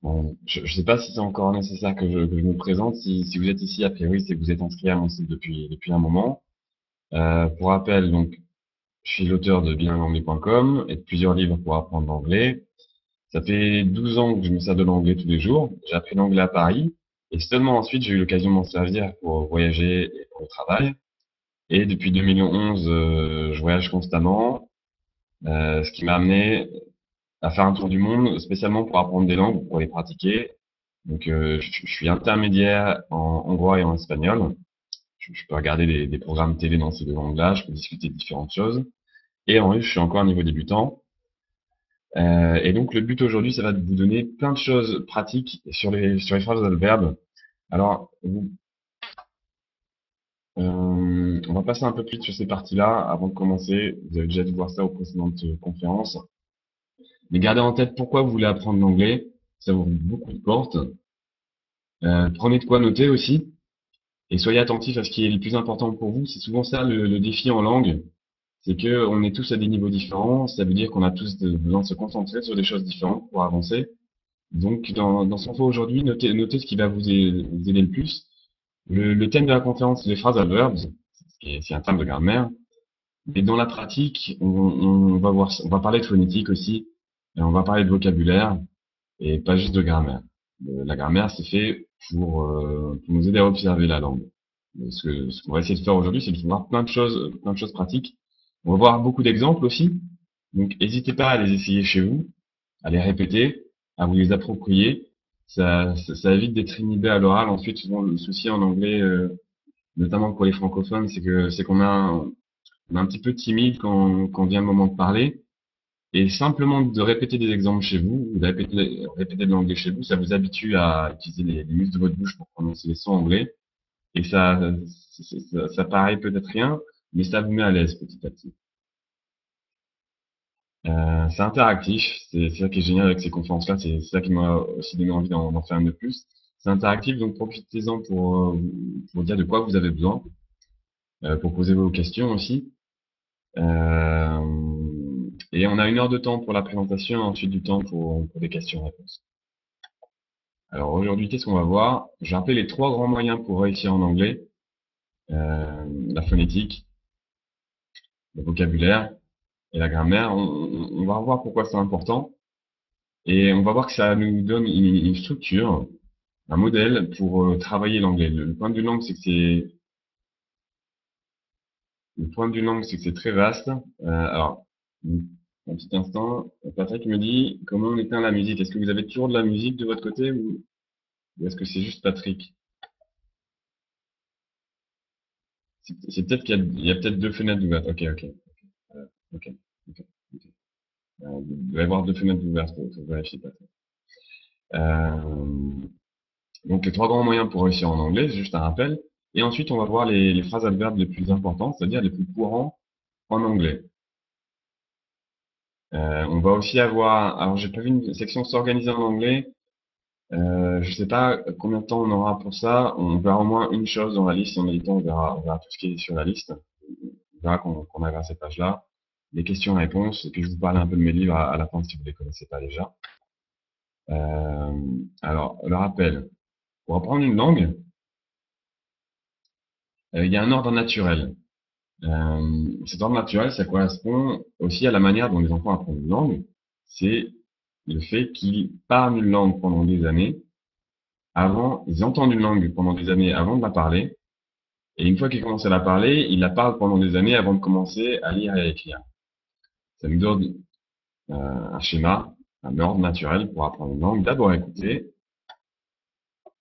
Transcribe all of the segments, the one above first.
Bon, je ne sais pas si c'est encore nécessaire que je me présente. Si vous êtes ici, a priori, c'est que vous êtes inscrit à mon site depuis un moment. Pour rappel, donc, je suis l'auteur de bilingueanglais.com et de plusieurs livres pour apprendre l'anglais. Ça fait 12 ans que je me sers de l'anglais tous les jours. J'ai appris l'anglais à Paris et seulement ensuite j'ai eu l'occasion de m'en servir pour voyager et pour le travail. Et depuis 2011, je voyage constamment, ce qui m'a amené à faire un tour du monde, spécialement pour apprendre des langues, pour les pratiquer. Donc, je suis intermédiaire en hongrois et en espagnol. Je peux regarder des programmes télé dans ces deux langues-là, je peux discuter de différentes choses. Et en russe, je suis encore un niveau débutant. Et donc, le but aujourd'hui, ça va de vous donner plein de choses pratiques sur les phrases adverbes. Alors, on va passer un peu plus vite sur ces parties-là avant de commencer. Vous avez déjà dû voir ça aux précédentes conférences. Mais gardez en tête pourquoi vous voulez apprendre l'anglais. Ça ouvre beaucoup de portes. Prenez de quoi noter aussi. Et soyez attentifs à ce qui est le plus important pour vous. C'est souvent ça le défi en langue. C'est que on est tous à des niveaux différents. Ça veut dire qu'on a tous besoin de se concentrer sur des choses différentes pour avancer. Donc, dans ce qu'on fait aujourd'hui, notez ce qui va vous aider le plus. Le thème de la conférence, c'est les phrases adverbs, c'est un terme de grammaire. Et dans la pratique, on va parler de phonétique aussi, et on va parler de vocabulaire, et pas juste de grammaire. La grammaire, c'est fait pour nous aider à observer la langue. Ce qu'on va essayer de faire aujourd'hui, c'est de voir plein de choses pratiques. On va voir beaucoup d'exemples aussi. Donc, n'hésitez pas à les essayer chez vous, à les répéter, à vous les approprier. Ça évite d'être inhibé à l'oral. Ensuite, souvent, le souci en anglais, notamment pour les francophones, c'est qu'on on est un petit peu timide quand vient le moment de parler. Et simplement de répéter des exemples chez vous, ou de répéter de l'anglais chez vous, ça vous habitue à utiliser les muscles de votre bouche pour prononcer les sons anglais. Et ça paraît peut-être rien, mais ça vous met à l'aise petit à petit. C'est interactif, c'est ça qui est génial avec ces conférences-là, c'est ça qui m'a aussi donné envie d'en faire un de plus. C'est interactif, donc profitez-en pour dire de quoi vous avez besoin, pour poser vos questions aussi. Et on a 1 heure de temps pour la présentation, et ensuite du temps pour des questions-réponses. Alors aujourd'hui, qu'est-ce qu'on va voir? Je vais rappeler les 3 grands moyens pour réussir en anglais. La phonétique, le vocabulaire et la grammaire. On va voir pourquoi c'est important. Et on va voir que ça nous donne une structure, un modèle pour travailler l'anglais. Le point de vue langue, c'est que le point de vue langue, c'est que c'est très vaste. Alors, un petit instant, Patrick me dit comment on éteint la musique. Est-ce que vous avez toujours de la musique de votre côté ou est-ce que c'est juste Patrick? C'est peut-être qu'il y a peut-être 2 fenêtres ouvertes. Ok, ok, ok, ok, ok. Il doit y avoir 2 fenêtres ouvertes pour vérifier Patrick. Euh, donc les 3 grands moyens pour réussir en anglais, c'est juste un rappel. Et ensuite, on va voir les phrases adverbes les plus importantes, c'est-à-dire les plus courants en anglais. On va aussi avoir, alors j'ai pas vu une section s'organiser en anglais. Je sais pas combien de temps on aura pour ça. On verra au moins une chose dans la liste. Si on a du temps, on verra tout ce qui est sur la liste. On verra qu'on arrive à cette page-là. Les questions-réponses. Et puis je vous parle un peu de mes livres à la fin si vous les connaissez pas déjà. Euh, alors, le rappel. Pour apprendre une langue, il y a un ordre naturel. Cet ordre naturel, ça correspond aussi à la manière dont les enfants apprennent une langue. C'est le fait qu'ils parlent une langue pendant des années ils entendent une langue pendant des années avant de la parler, et une fois qu'ils commencent à la parler, ils la parlent pendant des années avant de commencer à lire et à écrire. Ça nous donne un schéma, un ordre naturel pour apprendre une langue. D'abord écouter,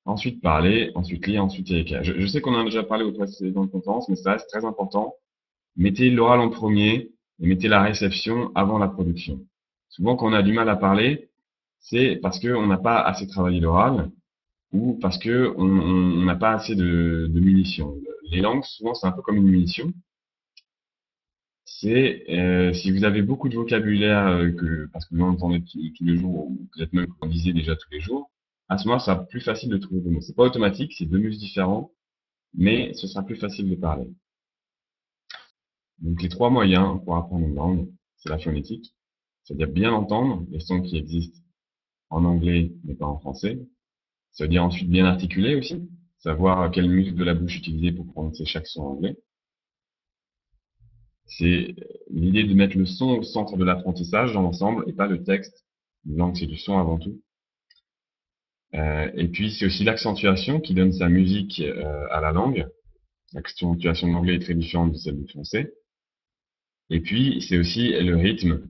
ensuite parler, ensuite lire, ensuite écrire. Je sais qu'on en a déjà parlé aux précédentes conférences, mais ça reste très important. Mettez l'oral en premier et mettez la réception avant la production. Souvent, quand on a du mal à parler, c'est parce qu'on n'a pas assez travaillé l'oral ou parce que on n'a pas assez de munitions. Les langues, souvent, c'est un peu comme une munition. C'est si vous avez beaucoup de vocabulaire parce que vous en entendez tous les jours, ou peut-être même que vous en lisez déjà tous les jours, à ce moment-là, ça sera plus facile de trouver vos mots. C'est pas automatique, c'est 2 muscles différents, mais ce sera plus facile de parler. Donc les 3 moyens pour apprendre une langue, c'est la phonétique, c'est-à-dire bien entendre les sons qui existent en anglais, mais pas en français. Ça veut dire ensuite bien articuler aussi, savoir quel muscle de la bouche utiliser pour prononcer chaque son anglais. C'est l'idée de mettre le son au centre de l'apprentissage dans l'ensemble et pas le texte. Une langue, c'est du son avant tout. Et puis, c'est aussi l'accentuation qui donne sa musique à la langue. L'accentuation de l'anglais est très différente de celle du français. Et puis, c'est aussi le rythme,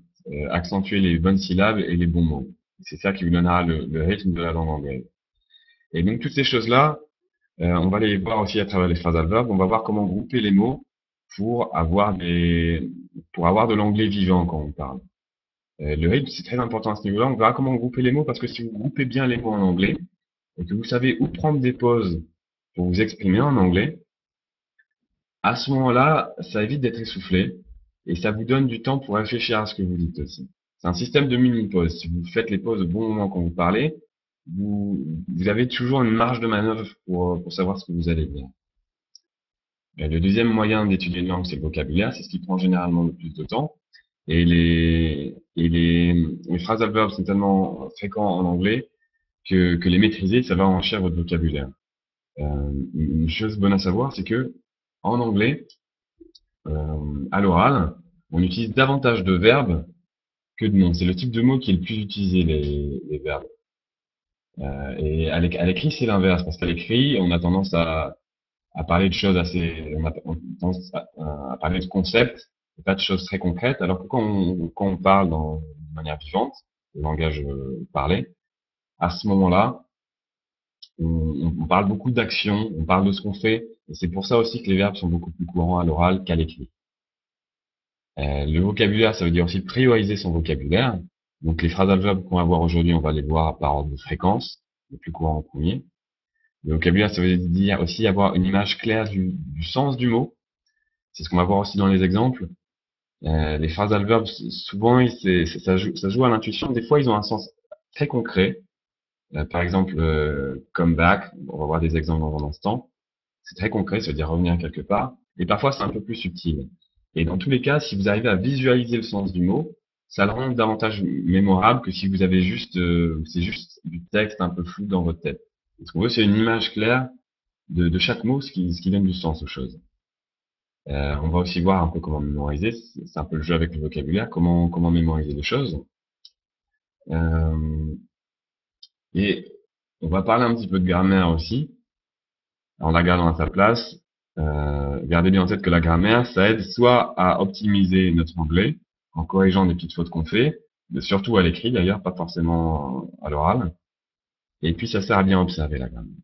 accentuer les bonnes syllabes et les bons mots. C'est ça qui vous donnera le rythme de la langue anglaise. Et donc, toutes ces choses-là, on va les voir aussi à travers les phrasal verbs. On va voir comment grouper les mots pour avoir de l'anglais vivant quand on parle. Le rythme, c'est très important à ce niveau-là. On verra comment grouper les mots parce que si vous groupez bien les mots en anglais et que vous savez où prendre des pauses pour vous exprimer en anglais, à ce moment-là, ça évite d'être essoufflé et ça vous donne du temps pour réfléchir à ce que vous dites aussi. C'est un système de mini-pause. Si vous faites les pauses au bon moment quand vous parlez, vous avez toujours une marge de manœuvre pour savoir ce que vous allez dire. Le deuxième moyen d'étudier une langue, c'est le vocabulaire. C'est ce qui prend généralement le plus de temps. Et les phrasal verbs sont tellement fréquents en anglais que les maîtriser, ça va enrichir votre vocabulaire. Une chose bonne à savoir, c'est que en anglais, à l'oral, on utilise davantage de verbes que de noms. C'est le type de mot qui est le plus utilisé, les verbes. Et à l'écrit, c'est l'inverse, parce qu'à l'écrit, on a tendance à parler de choses on a tendance à parler de concepts, et pas de choses très concrètes, alors que quand on parle de manière vivante, le langage parlé, à ce moment-là, on parle beaucoup d'actions, on parle de ce qu'on fait, et c'est pour ça aussi que les verbes sont beaucoup plus courants à l'oral qu'à l'écrit. Le vocabulaire, ça veut dire aussi prioriser son vocabulaire. Donc les phrasal verbs qu'on va voir aujourd'hui, on va les voir par ordre de fréquence, le plus courant en premier. Le vocabulaire, ça veut dire aussi avoir une image claire du sens du mot. C'est ce qu'on va voir aussi dans les exemples. Les phrasal verbs, souvent, ça joue à l'intuition. Des fois, ils ont un sens très concret. Par exemple, come back, on va voir des exemples dans un instant. C'est très concret, ça veut dire revenir quelque part. Et parfois, c'est un peu plus subtil. Et dans tous les cas, si vous arrivez à visualiser le sens du mot, ça le rend davantage mémorable que si vous avez c'est juste du texte un peu flou dans votre tête. Ce qu'on veut, c'est une image claire de chaque mot, ce qui donne du sens aux choses. On va aussi voir un peu comment mémoriser. C'est un peu le jeu avec le vocabulaire, comment mémoriser les choses. Et on va parler un petit peu de grammaire aussi, en la gardant à sa place. Gardez bien en tête que la grammaire, ça aide soit à optimiser notre anglais, en corrigeant des petites fautes qu'on fait, mais surtout à l'écrit d'ailleurs, pas forcément à l'oral. Et puis ça sert à bien observer la grammaire.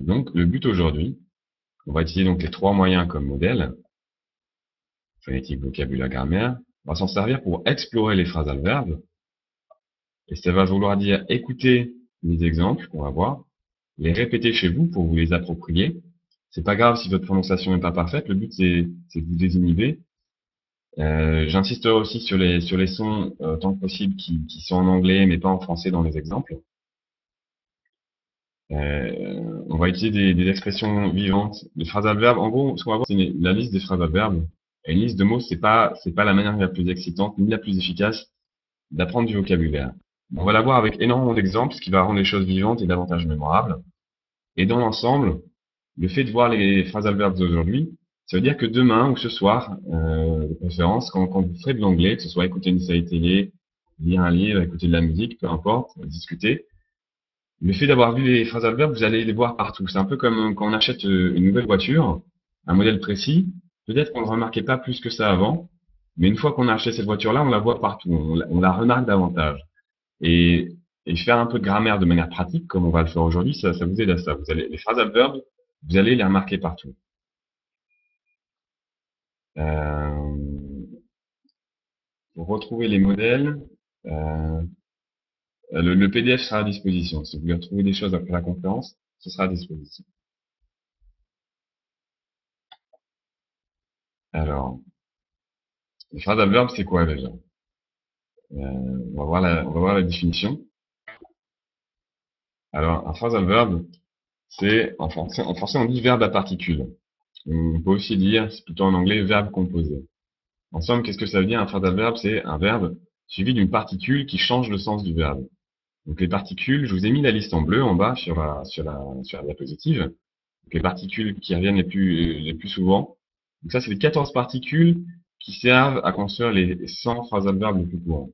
Donc le but aujourd'hui, on va utiliser donc les trois moyens comme modèle, phonétique, vocabulaire, grammaire. On va s'en servir pour explorer les phrasal verbes. Et ça va vouloir dire écouter les exemples qu'on va voir, les répéter chez vous pour vous les approprier. C'est pas grave si votre prononciation n'est pas parfaite, le but c'est de vous désinhiber. J'insisterai aussi sur les sons tant que possible qui sont en anglais mais pas en français dans les exemples. On va utiliser des expressions vivantes, des phrasal verbes. En gros, ce qu'on va voir, c'est la liste des phrasal verbes. Et une liste de mots, c'est pas la manière la plus excitante ni la plus efficace d'apprendre du vocabulaire. On va la voir avec énormément d'exemples, ce qui va rendre les choses vivantes et davantage mémorables. Et dans l'ensemble, le fait de voir les phrasal verbs d'aujourd'hui, ça veut dire que demain ou ce soir, de préférence, quand vous ferez de l'anglais, que ce soit écouter une série télé, lire un livre, écouter de la musique, peu importe, discuter, le fait d'avoir vu les phrasal verbs, vous allez les voir partout. C'est un peu comme quand on achète une nouvelle voiture, un modèle précis. Peut-être qu'on ne remarquait pas plus que ça avant, mais une fois qu'on a acheté cette voiture-là, on la voit partout, on la remarque davantage. Et faire un peu de grammaire de manière pratique, comme on va le faire aujourd'hui, ça vous aide à ça. Les phrasal verbs, vous allez les remarquer partout. Pour retrouver les modèles, le PDF sera à disposition. Si vous voulez retrouver des choses après la conférence, ce sera à disposition. Alors, les phrasal verbs, c'est quoi déjà? On va voir la définition. Alors, un phrasal verb, c'est en français on dit verbe à particules. On peut aussi dire, c'est plutôt en anglais, verbe composé. En somme, qu'est-ce que ça veut dire un phrasal verb? C'est un verbe suivi d'une particule qui change le sens du verbe. Donc les particules, je vous ai mis la liste en bleu en bas sur la diapositive. Donc, les particules qui reviennent les plus souvent. Donc ça, c'est les 14 particules qui servent à construire les 100 phrasal verbes les plus courants.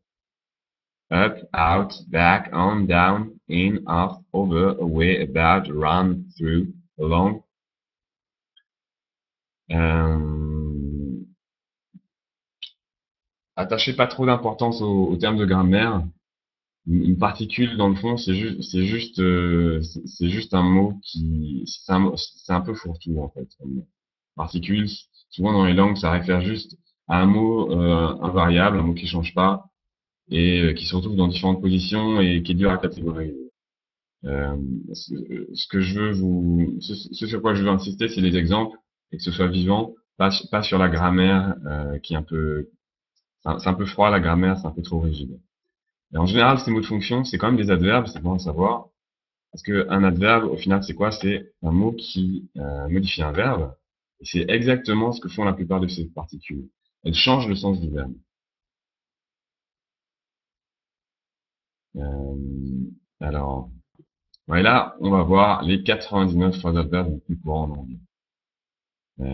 Up, out, back, on, down, in, off, over, away, about, around, through, along. Attachez pas trop d'importance aux termes de grammaire. Une particule, dans le fond, c'est juste un mot c'est un peu fourre-tout, en fait. Particule, souvent dans les langues, ça réfère juste à un mot invariable, un mot qui change pas, et qui se retrouve dans différentes positions et qui est dur à catégoriser. Euh, ce que je veux ce sur quoi je veux insister, c'est les exemples, et que ce soit vivant, pas sur la grammaire, qui est c'est un peu froid, la grammaire, c'est un peu trop rigide. Et en général, ces mots de fonction, c'est quand même des adverbes, c'est bon à savoir. Parce qu'un adverbe, au final, c'est quoi? C'est un mot qui modifie un verbe. Et c'est exactement ce que font la plupart de ces particules. Elles changent le sens du verbe. Alors, ouais, là, on va voir les 99 phrases adverbes les plus courants en anglais.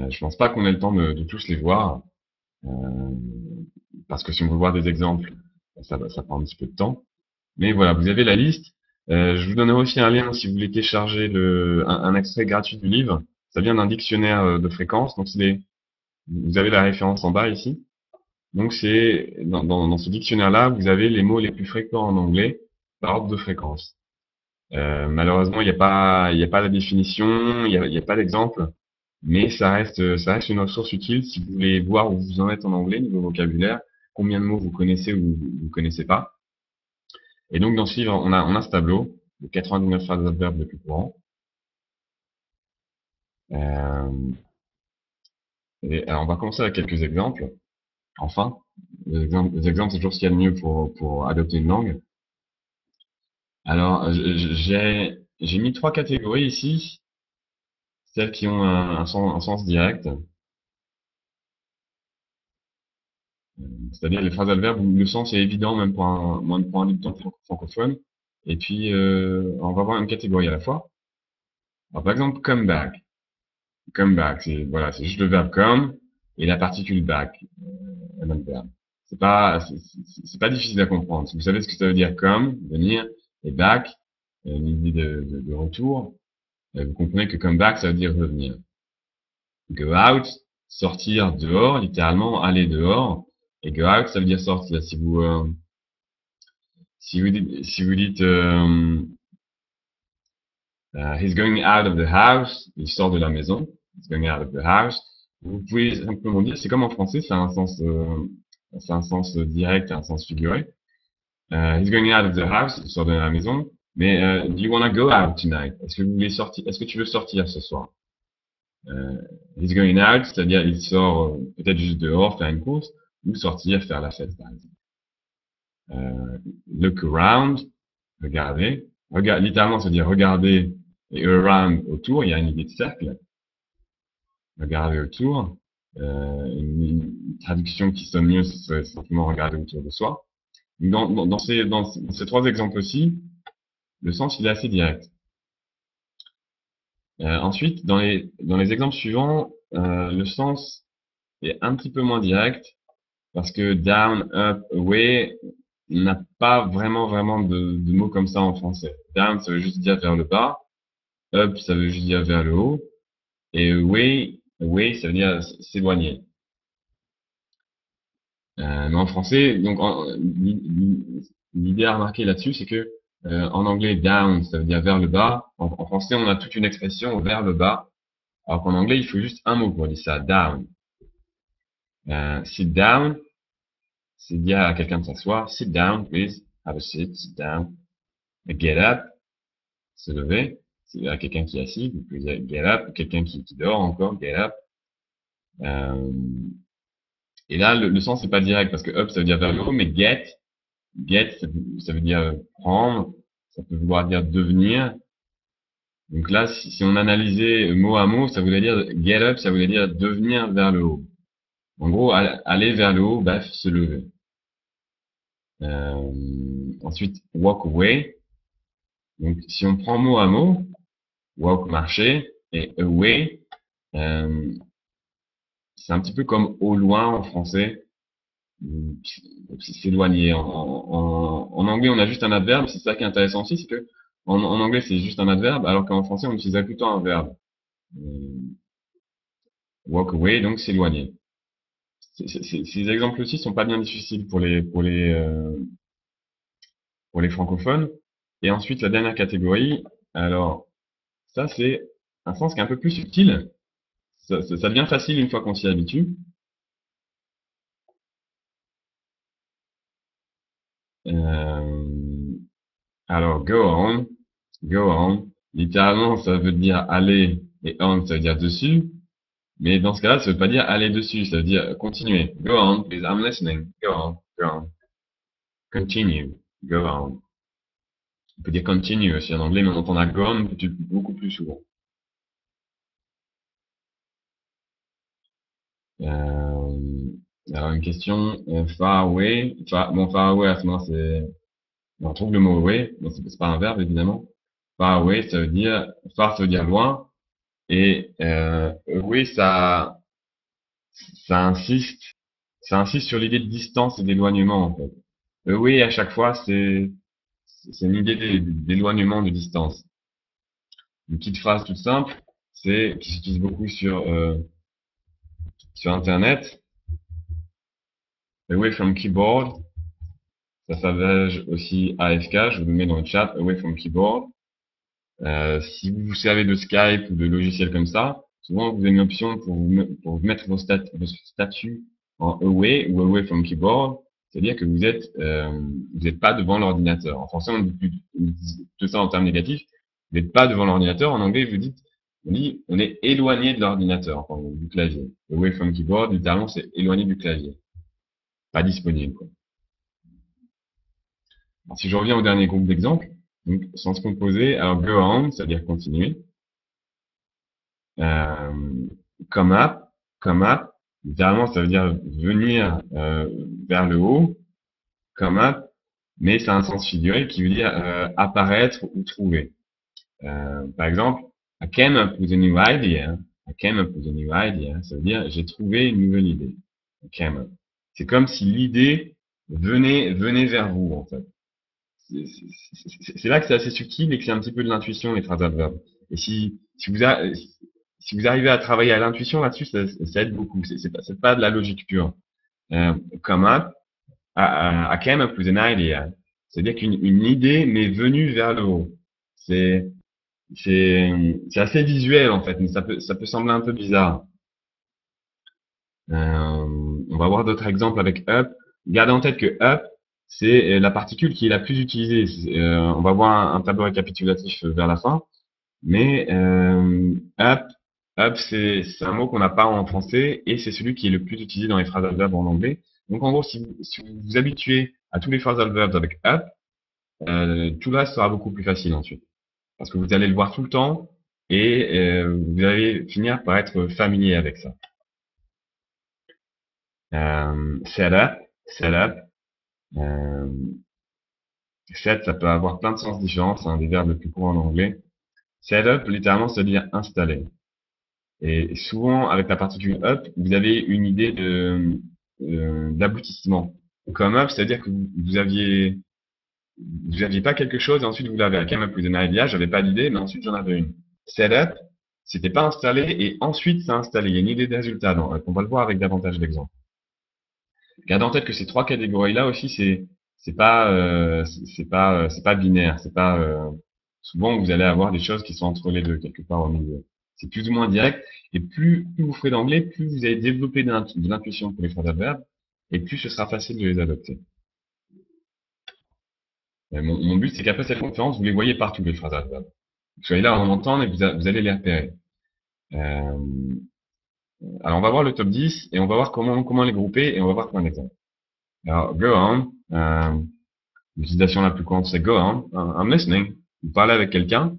Je pense pas qu'on ait le temps de tous les voir, euh, parce que si on veut voir des exemples, ça prend un petit peu de temps. Mais voilà, vous avez la liste. Je vous donnerai aussi un lien si vous voulez télécharger un extrait gratuit du livre. Ça vient d'un dictionnaire de fréquences. Donc vous avez la référence en bas ici. Donc c'est dans ce dictionnaire-là, vous avez les mots les plus fréquents en anglais par ordre de fréquence. Malheureusement, il y a pas la définition, il y a pas d'exemple, mais ça reste une ressource utile si vous voulez voir où vous en êtes en anglais niveau vocabulaire, combien de mots vous connaissez ou vous connaissez pas. Et donc, dans ce livre, on a ce tableau de 99 phrases d'adverbes les plus courants. Euh, et alors, on va commencer avec quelques exemples. Enfin, les exemples, c'est toujours ce qu'il y a de mieux pour adopter une langue. Alors, j'ai mis trois catégories ici. Celles qui ont un sens direct, c'est-à-dire les phrases adverbes où le sens est évident même pour un habitant francophone. Et puis, on va voir une catégorie à la fois. Alors, par exemple, come back. Come back, c'est voilà, c'est juste le verbe come et la particule back, un autre verbe. C'est pas difficile à comprendre. Si vous savez ce que ça veut dire come, venir, et back, l'idée de retour, vous comprenez que come back, ça veut dire revenir. Go out, sortir dehors, littéralement aller dehors, et go out, ça veut dire sortir. Si vous dites he's going out of the house, il sort de la maison. He's going out of the house. Vous pouvez simplement dire, c'est comme en français, c'est un sens direct et un sens figuré. He's going out of the house, il sort de la maison. Mais do you wanna go out tonight? Est-ce que vous voulez sortir? Est-ce que tu veux sortir ce soir? He's going out, c'est-à-dire il sort peut-être juste dehors faire une course ou sortir faire la fête par exemple. Look around, regarder. Littéralement, c'est-à-dire regarder et around autour. Il y a une idée de cercle. Regarder autour. Une traduction qui sonne mieux, ce serait simplement regarder autour de soi. Dans ces trois exemples-ci, le sens il est assez direct. Ensuite, dans les exemples suivants, le sens est un petit peu moins direct parce que down, up, away n'a pas vraiment de mots comme ça en français. Down, ça veut juste dire vers le bas. Up, ça veut juste dire vers le haut. Et away, ça veut dire s'éloigner. Mais en français, donc l'idée à remarquer là-dessus, c'est que en anglais, down, ça veut dire vers le bas. En français, on a toute une expression vers le bas, alors qu'en anglais, il faut juste un mot pour dire ça, down. Sit down, c'est dire à quelqu'un de s'asseoir. Sit down, please. Have a seat, sit down. Get up, se lever. C'est à quelqu'un qui est assis. Vous pouvez dire get up. Quelqu'un qui dort encore, get up. Et là, le sens n'est pas direct parce que up, ça veut dire vers le haut, mais get, ça veut dire prendre. Ça peut vouloir dire devenir. Donc là, si on analysait mot à mot, ça voulait dire get up, ça voulait dire devenir vers le haut. En gros, aller vers le haut, bref, se lever. Ensuite, walk away. Donc, si on prend mot à mot, walk, marcher, et away, euh, c'est un petit peu comme au loin en français. C'est s'éloigner. En anglais, on a juste un adverbe. C'est ça qui est intéressant aussi, c'est que en anglais, c'est juste un adverbe, alors qu'en français, on utilise plutôt un verbe. Euh, Walk away, donc s'éloigner. Ces exemples-ci sont pas bien difficiles pour les francophones. Et ensuite, la dernière catégorie, alors ça c'est un sens qui est un peu plus subtil. Ça devient facile une fois qu'on s'y habitue. Euh, alors go on. Littéralement, ça veut dire aller et on, ça veut dire dessus. Mais dans ce cas-là, ça veut pas dire aller dessus, ça veut dire continuer. Go on, please, I'm listening. Go on. Continue, go on. On peut dire continue aussi en anglais, mais on entend go on beaucoup plus souvent. Euh, alors une question, far away. Far away à ce moment c'est, on trouve le mot away, mais c'est pas un verbe évidemment. Far away, far ça veut dire loin, et away ça insiste, ça insiste sur l'idée de distance et d'éloignement en fait. Away à chaque fois c'est une idée d'éloignement, de distance. Une petite phrase toute simple, c'est qui s'utilise beaucoup sur Internet. Away from keyboard, ça s'abrège aussi AFK, je vous le mets dans le chat, away from keyboard. Si vous vous servez de Skype ou de logiciels comme ça, souvent vous avez une option pour vous mettre vos statuts en away ou away from keyboard, c'est-à-dire que vous êtes pas devant l'ordinateur. En français, on dit tout ça en termes négatifs. Vous n'êtes pas devant l'ordinateur. En anglais, on est éloigné de l'ordinateur, enfin, du clavier. Away from keyboard, littéralement, c'est éloigné du clavier. Pas disponible, quoi. Alors, si je reviens au dernier groupe d'exemples, donc, sens composé, alors go on, c'est-à-dire continuer. Euh, come up, littéralement, ça veut dire venir vers le haut, come up, mais ça a un sens figuré qui veut dire apparaître ou trouver. Par exemple, I came up with a new idea. I came up with a new idea. Ça veut dire j'ai trouvé une nouvelle idée. I came up. C'est comme si l'idée venait vers vous, en fait. C'est là que c'est assez subtil et que c'est un petit peu de l'intuition, les phrases adverbes. Et si vous arrivez à travailler à l'intuition là-dessus, ça aide beaucoup. C'est pas de la logique pure. Come up, I came up with an idea. C'est-à-dire qu'une idée m'est venue vers le haut. C'est, c'est assez visuel en fait, mais ça peut sembler un peu bizarre. On va voir d'autres exemples avec up. Gardez en tête que up, c'est la particule qui est la plus utilisée. On va voir un tableau récapitulatif vers la fin. Mais up c'est un mot qu'on n'a pas en français et c'est celui qui est le plus utilisé dans les phrasal verbs en anglais. Donc en gros, si vous vous habituez à tous les phrasal verbs avec up, tout là sera beaucoup plus facile ensuite. Parce que vous allez le voir tout le temps et vous allez finir par être familier avec ça. Set up, set up. Euh, set, ça peut avoir plein de sens différents, c'est un des verbes les plus courants en anglais. Set up, littéralement, ça veut dire installer. Et souvent, avec la particule up, vous avez une idée d'aboutissement. Comme up, c'est-à-dire que vous aviez pas quelque chose et ensuite vous l'avez. I came up with an idea, j'avais pas d'idée, mais ensuite j'en avais une. Set up, c'était pas installé et ensuite c'est installé. Il y a une idée de résultat. On va le voir avec davantage d'exemples. Gardez en tête que ces trois catégories-là aussi, c'est pas binaire. C'est pas souvent vous allez avoir des choses qui sont entre les deux quelque part au milieu. C'est plus ou moins direct. Et plus vous ferez d'anglais, plus vous allez développer de l'intuition pour les phrasal verbes, et plus ce sera facile de les adopter. Mon but, c'est qu'après cette conférence, vous les voyez partout les phrasal verbes. Vous soyez là à en entendre et vous allez les repérer. Alors on va voir le top 10 et on va voir comment les grouper et on va voir plein d'exemples. Alors, go on. L'utilisation la plus courante, c'est go on. I'm listening. Vous parlez avec quelqu'un.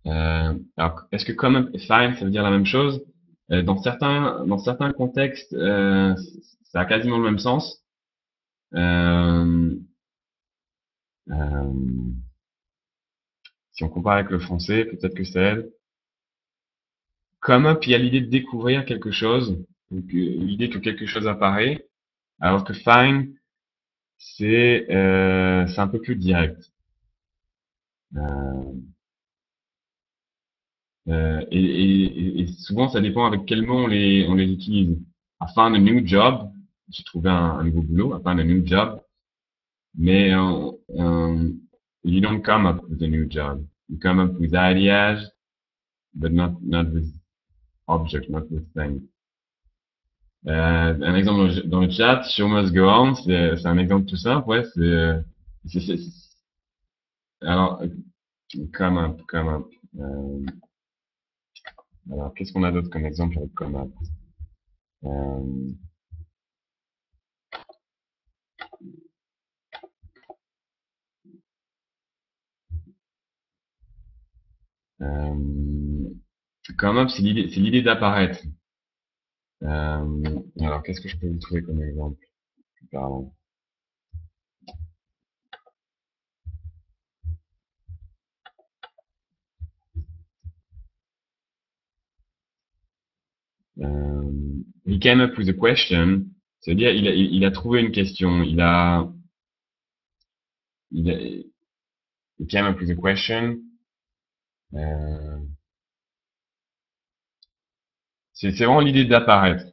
Alors, est-ce que come et fine, ça veut dire la même chose? Dans certains contextes, ça a quasiment le même sens. Euh, euh, si on compare avec le français, peut-être que ça aide. Come up, il y a l'idée de découvrir quelque chose, donc l'idée que quelque chose apparaît, alors que find, c'est un peu plus direct. Euh, et souvent, ça dépend avec quel mot on les utilise. I found a new job. J'ai trouvé un nouveau boulot. I found a new job. Mais you don't come up with a new job. You come up with ideas, but not with object, not with things. Un exemple dans le chat, show must go on, c'est un exemple tout simple, ouais, alors, come up. Euh, alors, qu'est-ce qu'on a d'autre comme exemple avec come up? Euh, euh, come up, c'est l'idée d'apparaître. Alors, qu'est-ce que je peux vous trouver comme exemple plus parlant? He came up with a question, c'est-à-dire il a trouvé une question, il a, he came up with a question, euh, c'est vraiment l'idée d'apparaître,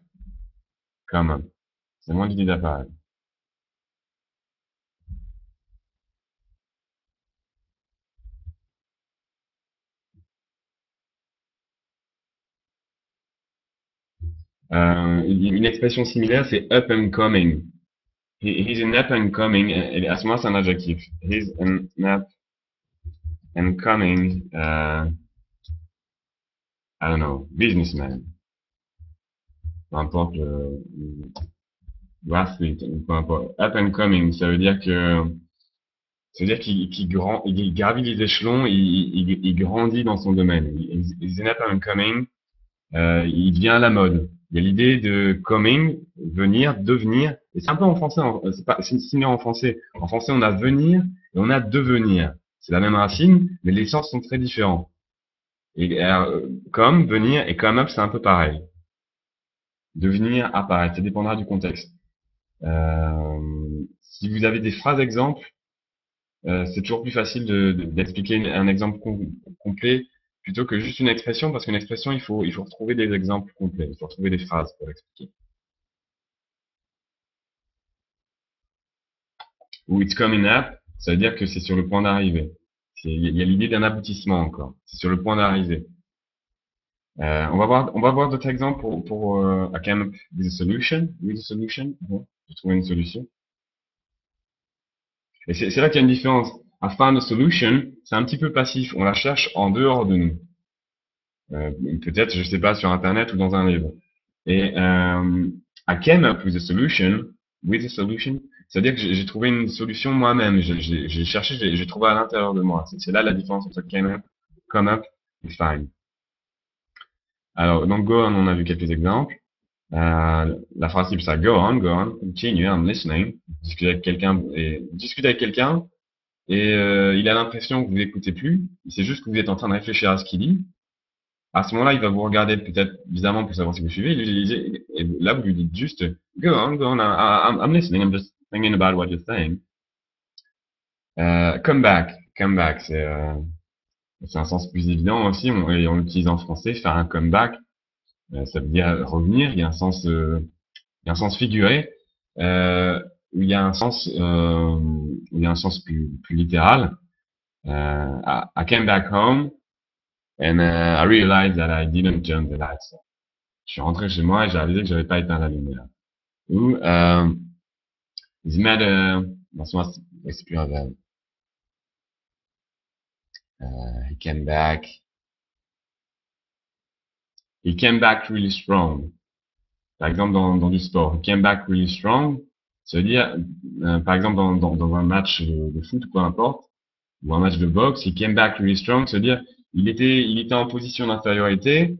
quand même. C'est vraiment l'idée d'apparaître. Une expression similaire, c'est up and coming. He's an up and coming, et à ce moment, c'est un adjectif. He's an up and coming, I don't know, businessman. Peu importe athlete, peu importe. Up and coming, ça veut dire qu'il gravit les échelons, il grandit dans son domaine. He's an up and coming, il devient à la mode. Il y a l'idée de coming, venir, devenir, et c'est un peu en français, c'est similaire en français. En français, on a venir et on a devenir. C'est la même racine, mais les sens sont très différents. Et comme, venir et come up, c'est un peu pareil. Devenir, apparaître, ça dépendra du contexte. Si vous avez des phrases exemples, c'est toujours plus facile d'expliquer un exemple complet plutôt que juste une expression, parce qu'une expression, il faut retrouver des exemples complets, il faut retrouver des phrases pour l'expliquer. Ou it's coming up, ça veut dire que c'est sur le point d'arriver. Il y a l'idée d'un aboutissement encore. C'est sur le point d'arriver. On va voir d'autres exemples pour I came up with a solution. With a solution. Bon, j'ai trouvé une solution. Et c'est là qu'il y a une différence. I found a solution, c'est un petit peu passif. On la cherche en dehors de nous. Peut-être, je sais pas, sur Internet ou dans un livre. Et I came up with a solution, c'est-à-dire que j'ai trouvé une solution moi-même. J'ai cherché, j'ai trouvé à l'intérieur de moi. C'est là la différence entre come up et find. Alors, dans go on a vu quelques exemples. La phrase type ça, go on, continue, I'm listening. Discute avec quelqu'un et il a l'impression que vous n'écoutez plus. C'est juste que vous êtes en train de réfléchir à ce qu'il dit. À ce moment-là, il va vous regarder peut-être bizarrement pour savoir si vous suivez. Et là, vous lui dites juste, go on, I'm listening, I'm just thinking about what you're saying. Come back, c'est un sens plus évident aussi, et on l'utilise en français, faire un comeback, ça veut dire revenir, il y a un sens figuré, où il y a un sens plus littéral. I came back home, and I realized that I didn't turn the lights on. Je suis rentré chez moi et j'ai réalisé que j'avais pas éteint la lumière. Ou, he's made a, bon, c'est plus un verbe. He came back. He came back really strong. Par exemple, dans du sport. He came back really strong. Ça veut dire, par exemple, dans un match de foot, peu importe, ou un match de boxe, he came back really strong. Ça veut dire, il était en position d'infériorité,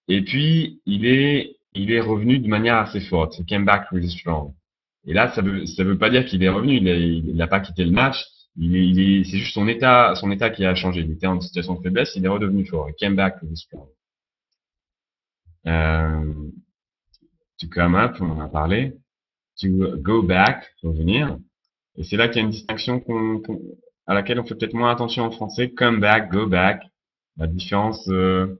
et puis, il est revenu de manière assez forte. He came back really strong. Et là, ça veut pas dire qu'il est revenu, il a pas quitté le match. C'est juste son état qui a changé. Il était en situation de faiblesse, il est redevenu fort. Il came back to the strong. Euh, to come up, on en a parlé. To go back, revenir. Et c'est là qu'il y a une distinction à laquelle on fait peut-être moins attention en français. Come back, go back. La différence, euh,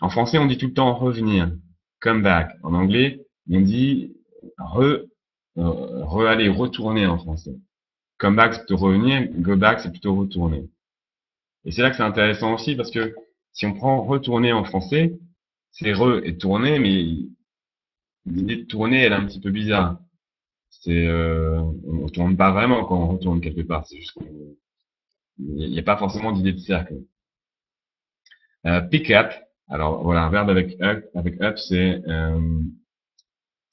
en français, on dit tout le temps revenir. Come back. En anglais, on dit aller, retourner en français. Come back, c'est plutôt revenir. Go back, c'est plutôt retourner. Et c'est là que c'est intéressant aussi parce que si on prend retourner en français, c'est re et tourner, mais l'idée de tourner, elle est un petit peu bizarre. On tourne pas vraiment quand on retourne quelque part. C'est juste qu'il n'y a pas forcément d'idée de cercle. Pick up. Alors voilà, un verbe avec up, ça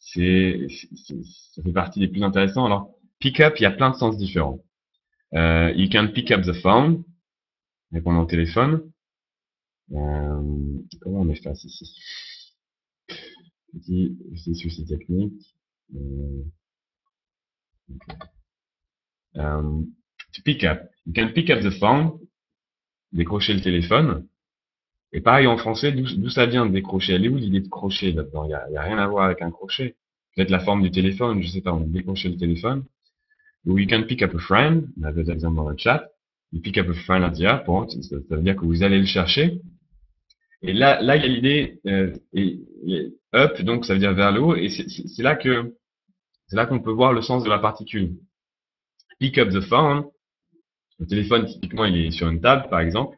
fait partie des plus intéressants. Alors pick up, il y a plein de sens différents. You can pick up the phone, répondre au téléphone. Comment on efface ici? Petit souci technique. To pick up. You can pick up the phone, décrocher le téléphone. Et pareil en français, d'où ça vient de décrocher? Elle est où l'idée de crochet là-dedans? Il y a rien à voir avec un crochet. Peut-être la forme du téléphone, je sais pas, on décrocher le téléphone. Ou you can pick up a friend, on a deux exemples dans le chat. You pick up a friend at the airport, ça veut dire que vous allez le chercher. Et là, il y a l'idée, et up, donc ça veut dire vers le haut, et c'est là qu'on peut voir le sens de la particule. Pick up the phone, le téléphone, typiquement, il est sur une table, par exemple,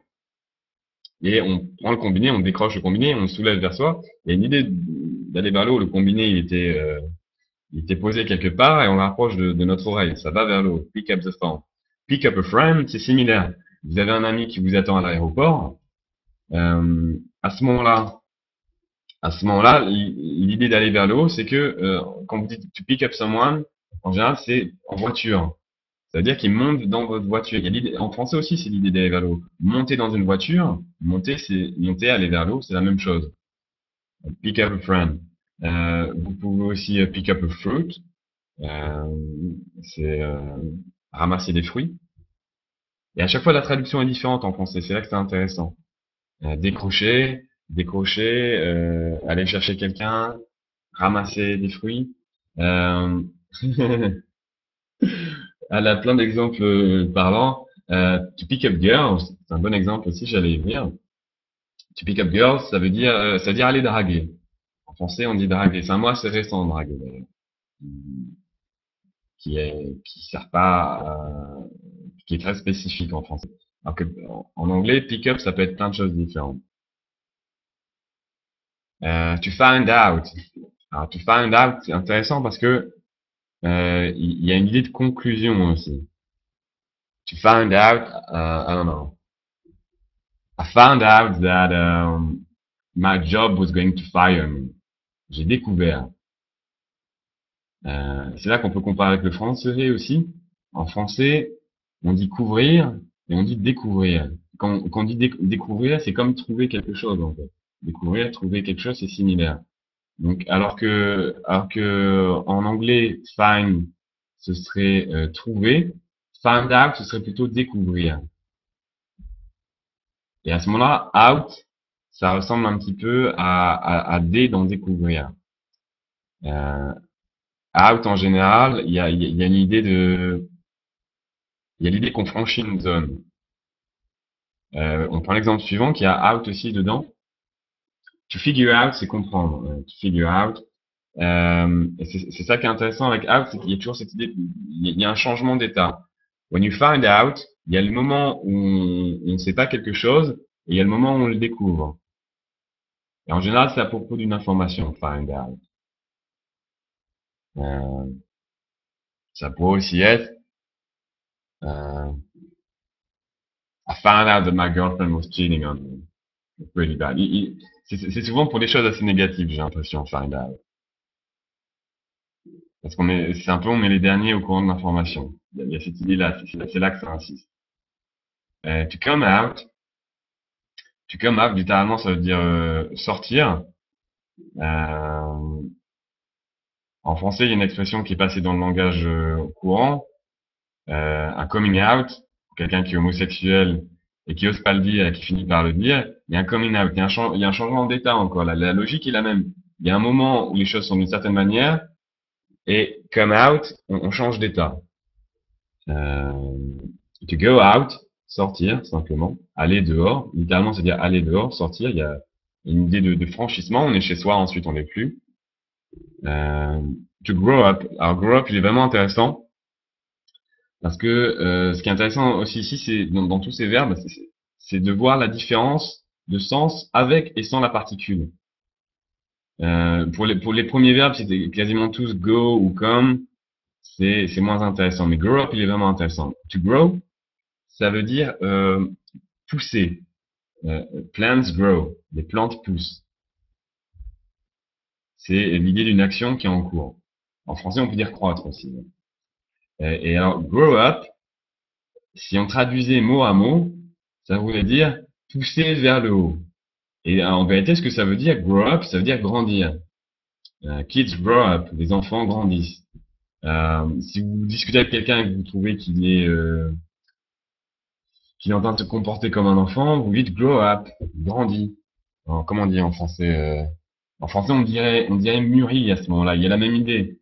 et on prend le combiné, on décroche le combiné, on le soulève vers soi. Il y a une idée d'aller vers le haut, le combiné, il était posé quelque part, et on le rapproche de notre oreille, ça va vers le haut. Pick up the phone. Pick up a friend, c'est similaire. Vous avez un ami qui vous attend à l'aéroport, à ce moment-là, l'idée d'aller vers le haut, c'est que quand vous dites to pick up someone, en général, c'est en voiture. C'est-à-dire qu'il monte dans votre voiture. Il y a en français aussi, c'est l'idée d'aller vers le haut. Monter dans une voiture, monter, aller vers le haut, c'est la même chose. Pick up a friend. Vous pouvez aussi pick up a fruit. C'est ramasser des fruits. Et à chaque fois, la traduction est différente en français. C'est là que c'est intéressant. Décrocher, aller chercher quelqu'un, ramasser des fruits. Euh, Elle a plein d'exemples parlants. To pick up girls, c'est un bon exemple aussi, j'allais y venir. To pick up girls, ça veut dire aller draguer. En français, on dit draguer. C'est un mot assez récent, draguer, d'ailleurs. Qui sert pas, qui est très spécifique en français. Alors que, en anglais, pick up, ça peut être plein de choses différentes. To find out. Alors, to find out, c'est intéressant parce que, il y a une idée de conclusion aussi. To find out, I don't know. I found out that my job was going to fire me. J'ai découvert. C'est là qu'on peut comparer avec le français aussi. En français, on dit couvrir et on dit découvrir. Quand on dit découvrir, c'est comme trouver quelque chose en fait. Découvrir, trouver quelque chose, c'est similaire. Donc alors que en anglais, find ce serait trouver, find out ce serait plutôt découvrir. Et à ce moment-là, out, ça ressemble un petit peu à dans découvrir. Out en général, il y a une idée il y a l'idée qu'on franchit une zone. On prend l'exemple suivant qui a out aussi dedans. To figure out, c'est comprendre. To figure out. Et c'est ça qui est intéressant avec out, c'est qu'il y a toujours cette idée, il y a un changement d'état. When you find out, il y a le moment où on ne sait pas quelque chose, et il y a le moment où on le découvre. Et en général, c'est à propos d'une information, find out. Ça pourrait aussi être, I found out that my girlfriend was cheating on me. Really bad. C'est souvent pour des choses assez négatives, j'ai l'impression, find out. Parce c'est un peu, on est les derniers au courant de l'information. Il y a cette idée-là, c'est là que ça insiste. To come out. To come out, littéralement, ça veut dire sortir. En français, il y a une expression qui est passée dans le langage courant, un coming out, quelqu'un qui est homosexuel et qui ose pas le dire et qui finit par le dire. Il y a un coming out, il y a un changement d'état encore. La logique est la même. Il y a un moment où les choses sont d'une certaine manière et come out, on change d'état. To go out, sortir simplement, aller dehors. Littéralement, c'est-à-dire aller dehors, sortir. Il y a une idée de franchissement. On est chez soi, ensuite on n'est plus. To grow up. Alors grow up, il est vraiment intéressant parce que ce qui est intéressant aussi ici, c'est dans tous ces verbes, c'est de voir la différence de sens avec et sans la particule. Pour les premiers verbes, c'était quasiment tous go ou come, c'est moins intéressant. Mais grow up, il est vraiment intéressant. To grow, ça veut dire pousser. Plants grow, les plantes poussent. C'est l'idée d'une action qui est en cours. En français, on peut dire croître aussi. Et alors, grow up, si on traduisait mot à mot, ça voulait dire pousser vers le haut. Et en vérité, ce que ça veut dire, grow up, ça veut dire grandir. Kids grow up, les enfants grandissent. Si vous discutez avec quelqu'un et que vous trouvez qu'il est en train de se comporter comme un enfant, vous dites grow up, grandis. Alors, comment on dit en français En français, on dirait mûrir à ce moment-là. Il y a la même idée.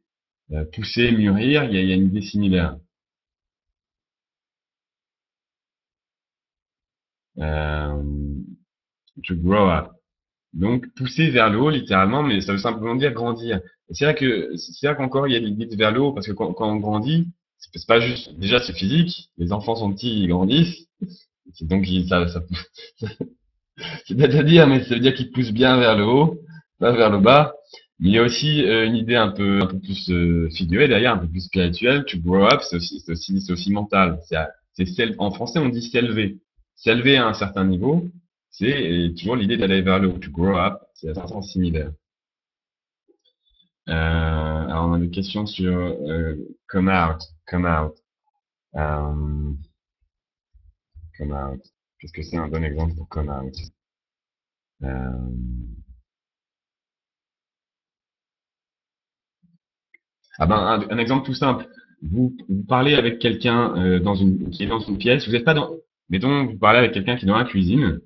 Pousser, mûrir, il y a une idée similaire. Euh, to grow up. Donc, pousser vers le haut, littéralement, mais ça veut simplement dire grandir. Et c'est là qu'encore il y a l'idée de vers le haut, parce que quand on grandit, c'est pas juste, déjà c'est physique, les enfants sont petits, ils grandissent, donc ça c'est bête à dire, mais ça veut dire qu'ils poussent bien vers le haut, pas vers le bas. Mais il y a aussi une idée un peu plus figurée derrière, un peu plus spirituelle. To grow up, c'est aussi mental. En français, on dit s'élever. S'élever à un certain niveau, c'est toujours l'idée d'aller vers le haut. To grow up, c'est un sens similaire. Alors, on a des questions sur come out, come out, euh, come out. Qu'est-ce que c'est un bon exemple pour come out? Euh, Ah ben, un exemple tout simple. Vous parlez avec quelqu'un qui est dans une pièce. Vous n'êtes pas dans. Mettons, vous parlez avec quelqu'un qui est dans la cuisine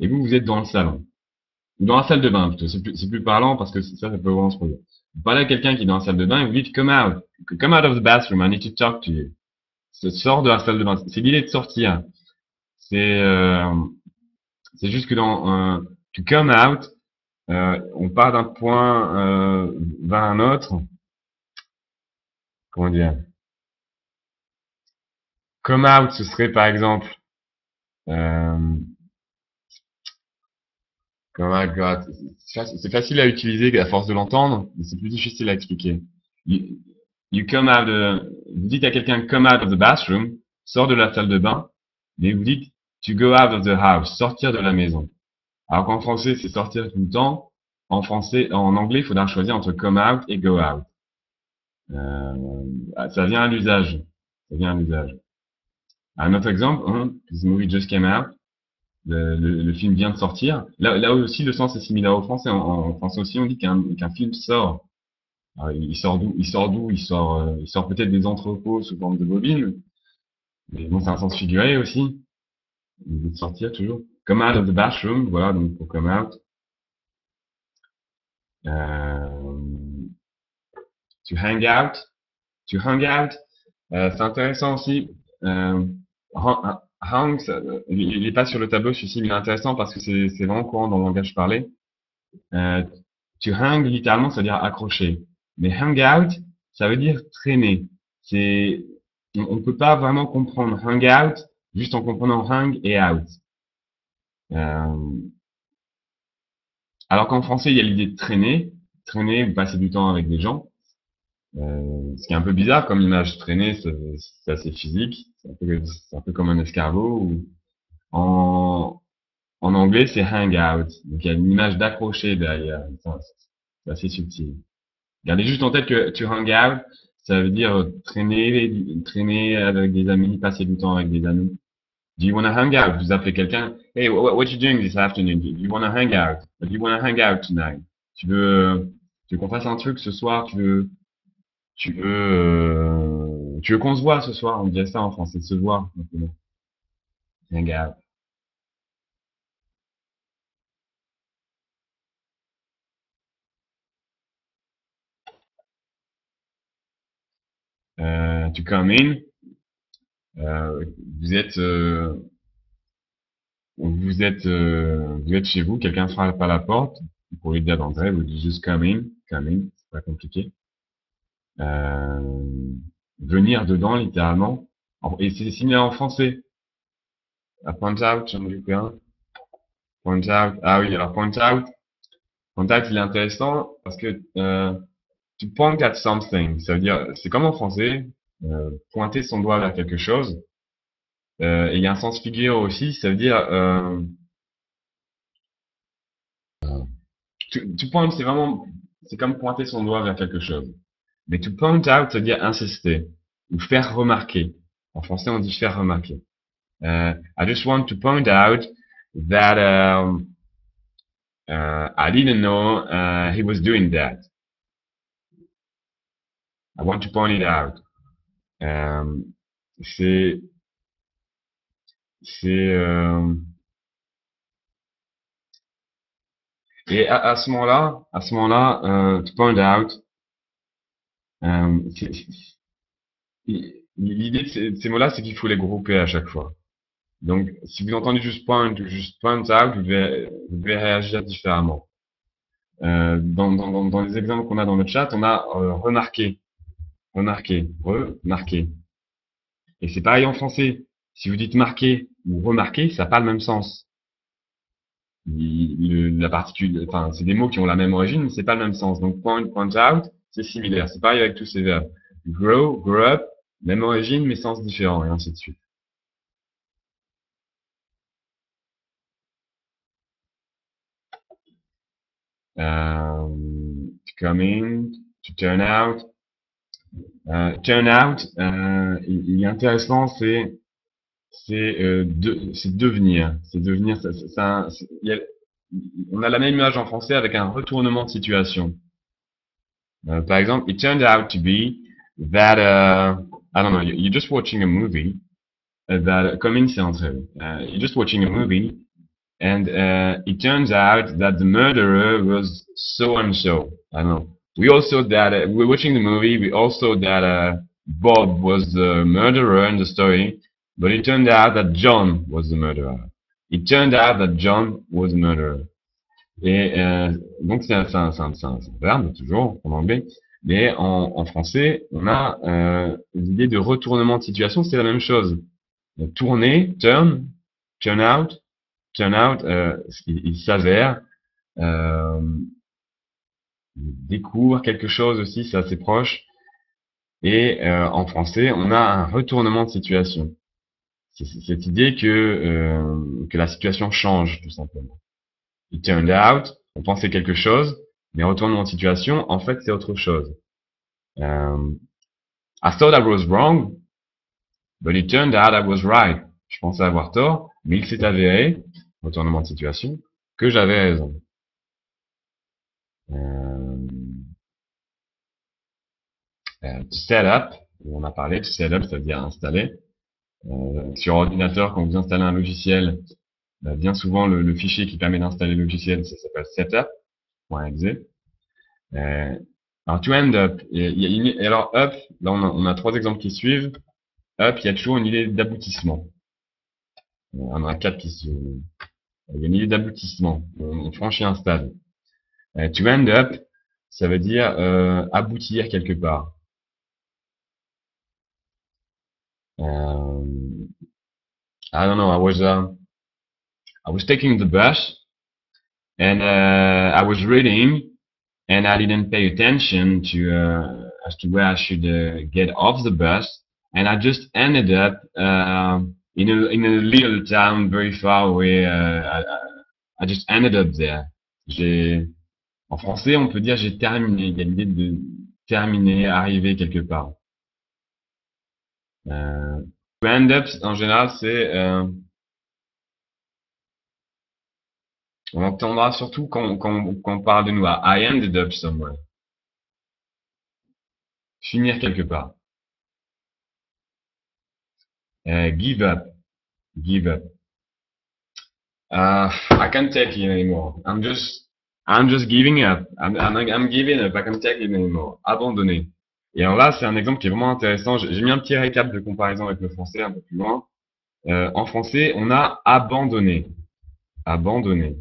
et vous êtes dans le salon ou dans la salle de bain plutôt. C'est plus parlant parce que ça peut vraiment se produire. Vous parlez à quelqu'un qui est dans la salle de bain et vous dites come out of the bathroom. I need to talk to you. Sors de la salle de bain. C'est l'idée de sortir. C'est euh, c'est juste que dans to come out, on part d'un point vers un autre. Comment dire? Come out, ce serait par exemple Euh, oh my God. C'est facile à utiliser à force de l'entendre, mais c'est plus difficile à expliquer. You, you come out vous dites à quelqu'un come out of the bathroom, sors de la salle de bain, mais vous dites to go out of the house, sortir de la maison. Alors qu'en français, c'est sortir tout le temps. En anglais, il faudra choisir entre come out et go out. Ça vient à l'usage. Ça vient à l'usage. Un autre exemple, this movie just came out. Le film vient de sortir. Là aussi, le sens est similaire au français. En français aussi, on dit qu'un film sort. Alors, il sort d'où? Il sort peut-être des entrepôts sous forme de bobine. Mais bon, c'est un sens figuré aussi. Il veut sortir toujours. Come out of the bathroom. Voilà, donc pour come out. Euh, to hang out. To hang out. C'est intéressant aussi. Euh, hang, il est pas sur le tableau celui-ci, mais il est intéressant parce que c'est vraiment courant dans le langage parlé. Euh, to hang, littéralement, ça veut dire accrocher. Mais hang out, ça veut dire traîner. On ne peut pas vraiment comprendre hang out juste en comprenant hang et out. Euh, alors qu'en français, il y a l'idée de traîner. Traîner, vous passez du temps avec des gens. Ce qui est un peu bizarre comme image. Traîner, c'est assez physique. C'est un peu comme un escargot. En, en anglais, c'est hang out. Donc il y a une image d'accrocher derrière. C'est assez subtil. Gardez juste en tête que to hang out, ça veut dire traîner avec des amis, passer du temps avec des amis. Do you wanna hang out? Vous appelez quelqu'un. Hey, what you doing this afternoon? Do you wanna hang out? Do you wanna hang out tonight? Tu veux qu'on fasse un truc ce soir? tu veux qu'on se voit ce soir? On dirait ça en français, se voir, simplement. Regarde. Tu come in, euh, vous êtes, euh, vous êtes chez vous, quelqu'un frappe à la porte, pour lui dire d'entrer, vous dites juste come in, c'est pas compliqué. Euh, venir dedans, littéralement. Et c'est signé en français. À point out, j'en ai vu qu'un. Point out. Ah oui, alors point out. Point out, il est intéressant parce que tu point at something. Ça veut dire, c'est comme en français, pointer son doigt vers quelque chose. Et il y a un sens figuré aussi. Ça veut dire, tu pointes, c'est comme pointer son doigt vers quelque chose. Mais to point out, ça veut dire insister ou faire remarquer. En français, on dit faire remarquer. I just want to point out that I didn't know he was doing that. I want to point it out. Euh, c'est c'est et à ce moment-là, to point out, l'idée de ces mots-là, c'est qu'il faut les grouper à chaque fois. Donc, si vous entendez juste point ou juste point out, vous devez réagir différemment. Dans les exemples qu'on a dans le chat, on a remarqué, remarqué. Et c'est pareil en français. Si vous dites marquer ou remarquer, ça n'a pas le même sens. La particule, enfin, c'est des mots qui ont la même origine, mais c'est pas le même sens. Donc point, point out, c'est similaire. C'est pareil avec tous ces verbes. Grow, grow up, même origine, mais sens différent, et ainsi de suite. To come in, to turn out. Turn out, il est intéressant, c'est devenir, on a la même image en français avec un retournement de situation. Par exemple, it turned out to be that, I don't know, you're just watching a movie, that, comme in c'est entré, you're just watching a movie, and it turns out that the murderer was so and so. I don't know. We also that we're watching the movie. We also that Bob was the murderer in the story, but it turned out that John was the murderer. It turned out that John was the murderer. Et donc c'est un verbe toujours en anglais, mais en français on a l'idée de retournement de situation, c'est la même chose. Tourner, turn out, il s'avère, il découvre quelque chose aussi, c'est assez proche. Et en français, on a un retournement de situation. C'est cette idée que la situation change, tout simplement. It turned out, on pensait quelque chose, mais retournement de situation, en fait, c'est autre chose. I thought I was wrong, but it turned out I was right. Je pensais avoir tort, mais il s'est avéré, retournement de situation, que j'avais raison. To set up, on a parlé, to set up, ça veut dire installer. Sur ordinateur, quand vous installez un logiciel, bien souvent le fichier qui permet d'installer le logiciel, ça s'appelle setup.exe. Alors to end up, et alors up, là on a trois exemples qui suivent. Up, il y a toujours une idée d'aboutissement. On a quatre qui suivent. Il y a une idée d'aboutissement. On franchit un stade. To end up, ça veut dire aboutir quelque part. I don't know. I was taking the bus, and I was reading, and I didn't pay attention to as to where I should get off the bus, and I just ended up in a little town very far away. I just ended up there. En français, on peut dire j'ai terminé. Il y a l'idée de terminer, arriver quelque part. To end up, en général, c'est on entendra surtout quand on parle de nous. I ended up somewhere. Finir quelque part. Give up. Give up. I can't take it anymore. I'm just giving up. I'm giving up. I can't take it anymore. Abandonner. Et alors là, c'est un exemple qui est vraiment intéressant. J'ai mis un petit récap de comparaison avec le français un peu plus loin. En français, on a abandonné. Abandonné.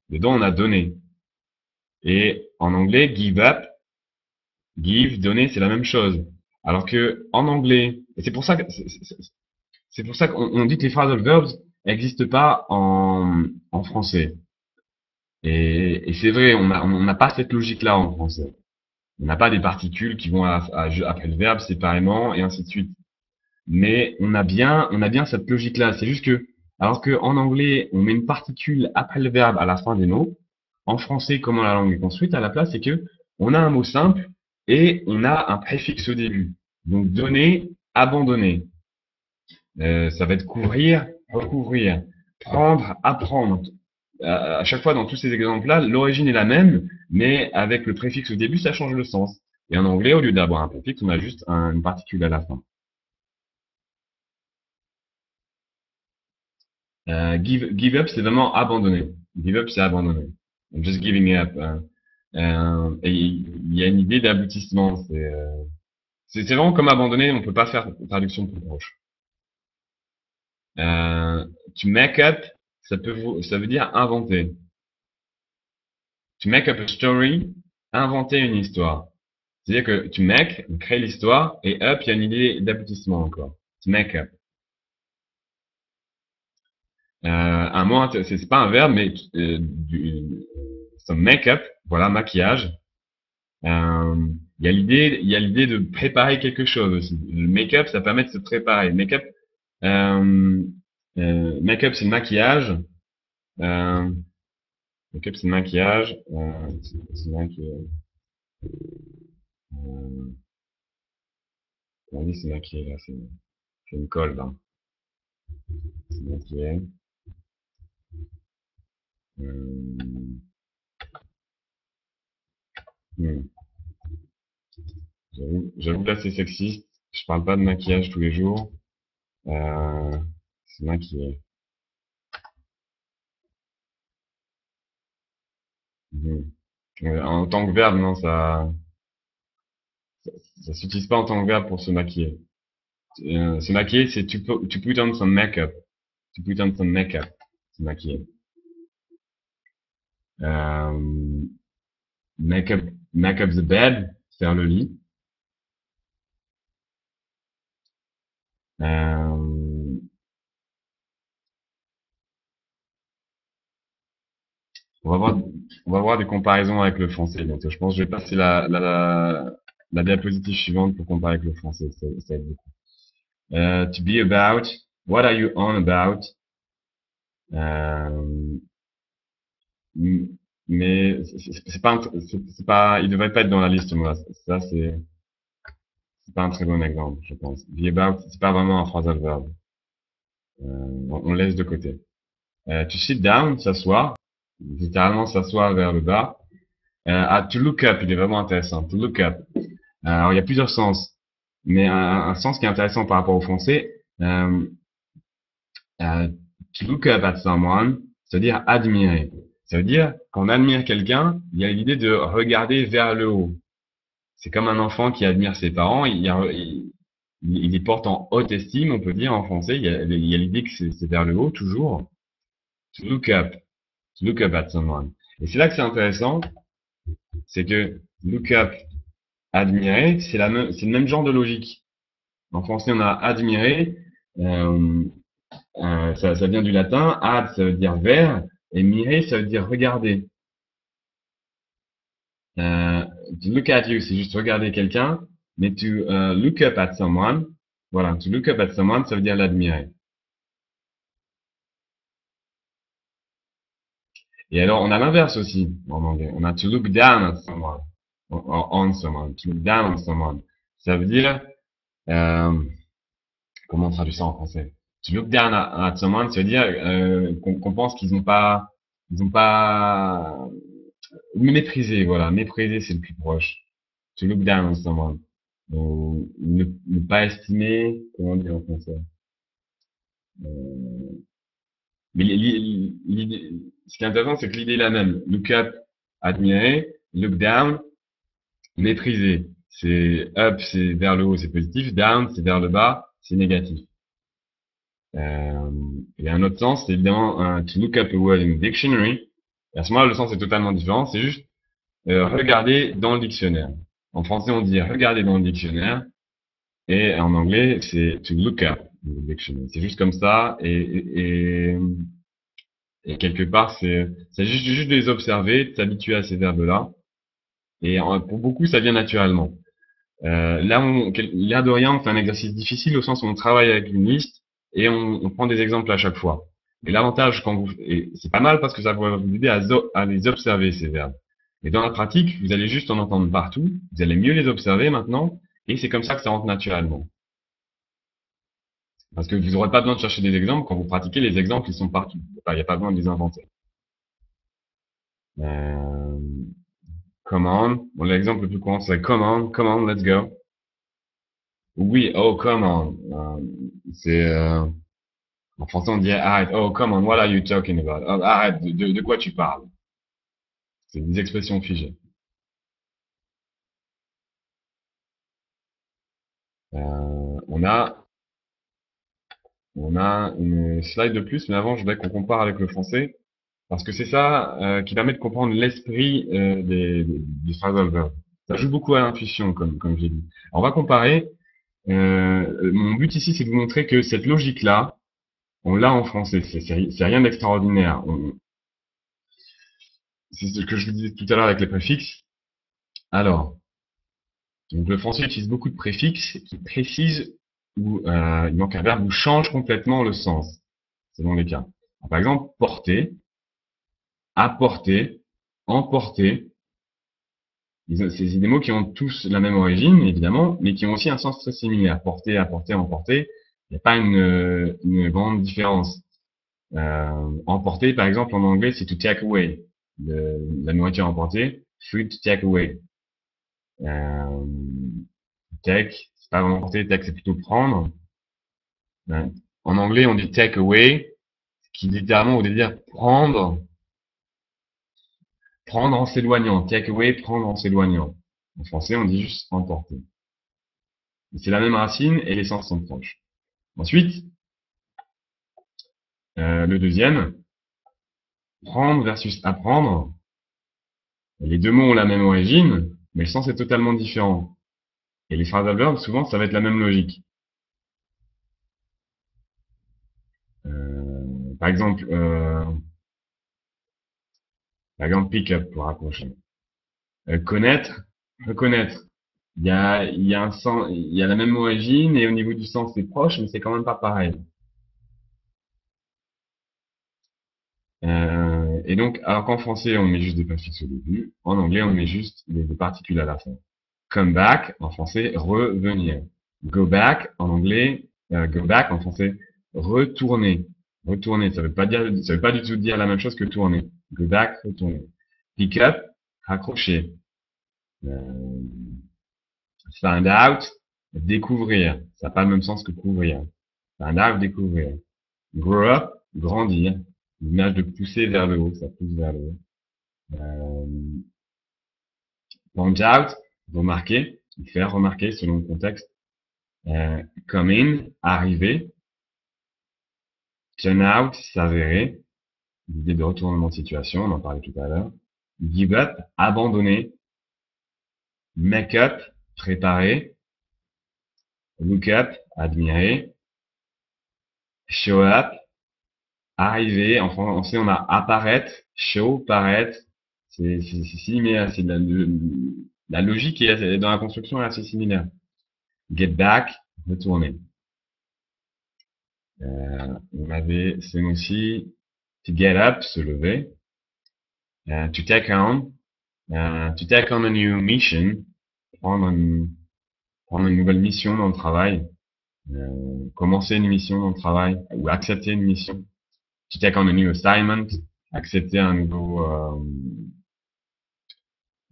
Dedans, on a donné. Et en anglais, give up, give, donner, c'est la même chose. Alors que en anglais, et c'est pour ça qu'on dit que les phrasal verbs n'existent pas en français. Et c'est vrai, on n'a pas cette logique-là en français. On n'a pas des particules qui vont après le verbe séparément et ainsi de suite. Mais on a bien cette logique-là. C'est juste que, alors que en anglais, on met une particule après le verbe à la fin des mots, en français, comment la langue est construite, à la place, c'est que on a un mot simple et on a un préfixe au début. Donc donner, abandonner. Ça va être couvrir, recouvrir, prendre, apprendre. À chaque fois, dans tous ces exemples-là, l'origine est la même, mais avec le préfixe au début, ça change le sens. Et en anglais, au lieu d'avoir un préfixe, on a juste une particule à la fin. Give up, c'est vraiment abandonner. Give up, c'est abandonner. I'm just giving up. Et il y a une idée d'aboutissement. C'est vraiment comme abandonner, on peut pas faire traduction plus proche. To make up, ça veut dire inventer. To make up a story, inventer une histoire. C'est-à-dire que to make, on crée l'histoire, et up, il y a une idée d'aboutissement encore. To make up. Un mot, c'est pas un verbe, mais some make-up, voilà, maquillage. Il y a l'idée de préparer quelque chose aussi. Le make-up, ça permet de se préparer. Euh, make-up, c'est le maquillage. Euh, make-up, c'est le maquillage. C'est vrai que, on dit c'est maquillé, là, c'est une colle, là. C'est maquillé. Euh, hmm. J'avoue que là, c'est sexiste. Je parle pas de maquillage tous les jours. Euh, c'est maquillé. Mhm. En tant que verbe, non, ça s'utilise pas en tant que verbe pour se maquiller. Se maquiller, c'est to put on some makeup. To put on some makeup. Se maquiller. Euh, make up the bed, faire le lit. Euh, on va voir, on va voir des comparaisons avec le français bientôt. Je pense que je vais passer la diapositive suivante pour comparer avec le français. Ça aide beaucoup. To be about. What are you on about? Euh, mais c'est pas, il devrait pas être dans la liste, moi. Ça, c'est pas un très bon exemple, je pense. Be about, c'est pas vraiment un phrasal verb. On laisse de côté. To sit down, s'asseoir. Littéralement s'asseoir vers le bas. To look up, il est vraiment intéressant. To look up. Alors, il y a plusieurs sens. Mais un sens qui est intéressant par rapport au français, euh, to look up at someone, c'est-à-dire admirer. Ça veut dire, quand on admire quelqu'un, il y a l'idée de regarder vers le haut. C'est comme un enfant qui admire ses parents, il les porte en haute estime, on peut dire en français. Il y a l'idée que c'est vers le haut, toujours. To look up. To look up at someone. Et c'est là que c'est intéressant, c'est que look up, admirer, c'est le même genre de logique. En français, on a admirer, euh, ça vient du latin, ad, ça veut dire vers, et mirer, ça veut dire regarder. Euh, to look at you, c'est juste regarder quelqu'un, mais to look up at someone, voilà, to look up at someone, ça veut dire l'admirer. Et alors, on a l'inverse aussi en anglais. On a to look down at someone, on someone, to look down on someone. Ça veut dire, euh, comment on traduit ça en français? To look down at someone, ça veut dire qu'on pense ils ont pas méprisé, voilà, méprisé, c'est le plus proche. To look down on someone. Ne pas estimer, comment dire en français? Euh, mais ce qui est intéressant, c'est que l'idée est la même. Look up, admirer. Look down, mépriser. C'est up, c'est vers le haut, c'est positif. Down, c'est vers le bas, c'est négatif. Euh, et un autre sens, c'est évidemment to look up a word in the dictionary. Et à ce moment-là, le sens est totalement différent. C'est juste regarder dans le dictionnaire. En français, on dit regarder dans le dictionnaire. Et en anglais, c'est to look up in the dictionary. C'est juste comme ça. Et quelque part, c'est juste de les observer, de s'habituer à ces verbes-là. Et pour beaucoup, ça vient naturellement. L'air de rien, on fait un exercice difficile au sens où on travaille avec une liste et on prend des exemples à chaque fois. Et l'avantage et c'est pas mal parce que ça va vous aider à les observer, ces verbes. Mais dans la pratique, vous allez juste en entendre partout, vous allez mieux les observer maintenant, et c'est comme ça que ça rentre naturellement. Parce que vous n'aurez pas besoin de chercher des exemples, quand vous pratiquez, les exemples, ils sont partout. Il n'y a pas besoin de les inventer. Euh, come on. Bon, l'exemple le plus courant, c'est come on, let's go. Oui, oh, come on. C'est, en français, on dit arrête. Oh, come on, what are you talking about? Oh, arrête, de quoi tu parles? C'est des expressions figées. On a, on a une slide de plus, mais avant, je voudrais qu'on compare avec le français, parce que c'est ça qui permet de comprendre l'esprit des phrasal verbs. Ça joue beaucoup à l'intuition, comme j'ai dit. Alors, on va comparer. Mon but ici, c'est de vous montrer que cette logique-là, on l'a en français. C'est rien d'extraordinaire. C'est ce que je vous disais tout à l'heure avec les préfixes. Alors, donc le français utilise beaucoup de préfixes qui précisent ou il manque un verbe ou change complètement le sens, selon les cas. Alors, par exemple, porter, apporter, emporter. C'est des mots qui ont tous la même origine, évidemment, mais qui ont aussi un sens très similaire. Porter, apporter, emporter. Il n'y a pas une grande différence. Emporter, par exemple, en anglais, c'est to take away. La nourriture emportée, food to take away. Euh, take, c'est pas vraiment emporter, take c'est plutôt prendre. En anglais, on dit take away, qui littéralement veut dire prendre en s'éloignant. Take away, prendre en s'éloignant. En français, on dit juste emporter. C'est la même racine et les sens sont proches. Ensuite, le deuxième, prendre versus apprendre. Les deux mots ont la même origine, mais le sens est totalement différent. Et les phrasal verbs, souvent, ça va être la même logique. Par exemple, pick up pour rapprocher. Connaître, reconnaître. Il y a un sens, il y a la même origine et au niveau du sens c'est proche, mais c'est quand même pas pareil. Et donc, alors qu'en français on met juste des préfixes au début, en anglais on met juste des particules à la fin. Come back en français, revenir. Go back en anglais, go back en français, retourner. Retourner, ça veut pas du tout dire la même chose que tourner. Go back, retourner. Pick up, raccrocher. Euh, Find out, découvrir. Ça n'a pas le même sens que couvrir. Find out, découvrir. Grow up, grandir. L'image de pousser vers le haut, ça pousse vers le haut. Point out, remarquer, faire remarquer selon le contexte. Come in, arriver. Turn out, s'avérer. L'idée de retournement de situation, on en parlait tout à l'heure. Give up, abandonner. Make up, préparer. Look up, admirer. Show up, arriver. En français, on a apparaître, show, paraître. C'est similaire. C'est la logique est, dans la construction est assez similaire. Get back, retourner. On avait ce mot-ci. To get up, se lever. To take on a new mission. Prendre une nouvelle mission dans le travail. Commencer une mission dans le travail ou accepter une mission. To take on a new assignment, accepter une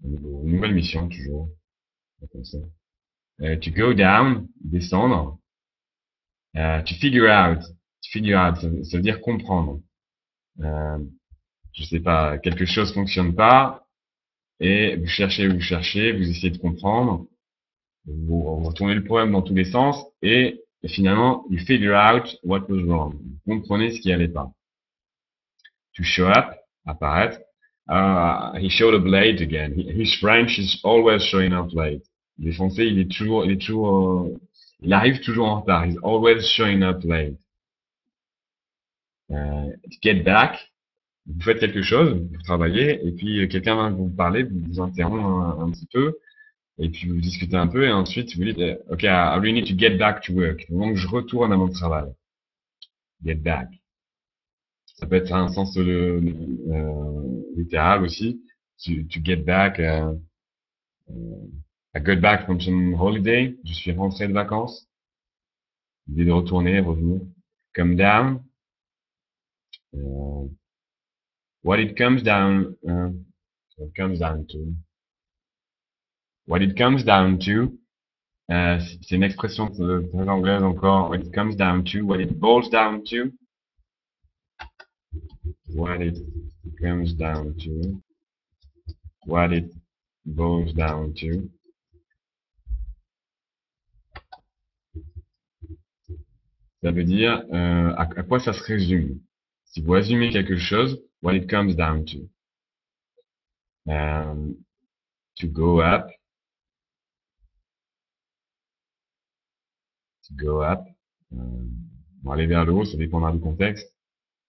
nouvelle mission toujours. Comme ça. To go down, descendre. To figure out. To figure out, ça veut dire comprendre. Euh, je sais pas, quelque chose fonctionne pas, et vous cherchez, vous essayez de comprendre, vous retournez le problème dans tous les sens, et finalement, you figure out what was wrong. Vous comprenez ce qui allait pas. To show up, apparaître. He showed up late again. His French is always showing up late. Il est français, il arrive toujours en retard. He's always showing up late. To get back, vous faites quelque chose, vous travaillez, et puis quelqu'un va vous parler, vous interrompt un petit peu, et puis vous discutez un peu, et ensuite vous dites, OK, I really need to get back to work. Donc je retourne à mon travail. Get back. Ça peut être un sens littéral aussi. To get back, I got back from some holiday. Je suis rentré de vacances. L'idée de retourner, revenir. Come down. What it comes down, comes down to. What it comes down to. C'est une expression très anglaise encore. What it comes down to. What it boils down to. What it comes down to. What it boils down to. Ça veut dire à quoi ça se résume. Si vous résumez quelque chose, what it comes down to. To go up. To go up. Bon, aller vers le haut, ça dépendra du contexte.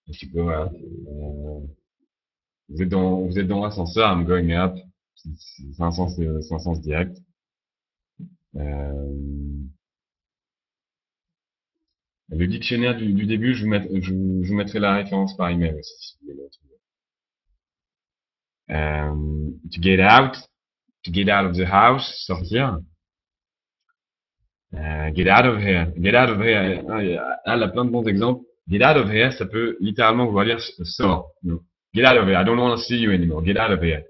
To go up. Vous êtes dans l'ascenseur, I'm going up. C'est un sens direct. Le dictionnaire du début, je vous mettrai la référence par email aussi, si vous voulez le trouver. To get out of the house, sortir. Get out of here. Get out of here. Elle a plein de bons exemples. Get out of here, ça peut littéralement vouloir dire sors. No. Get out of here. I don't want to see you anymore. Get out of here.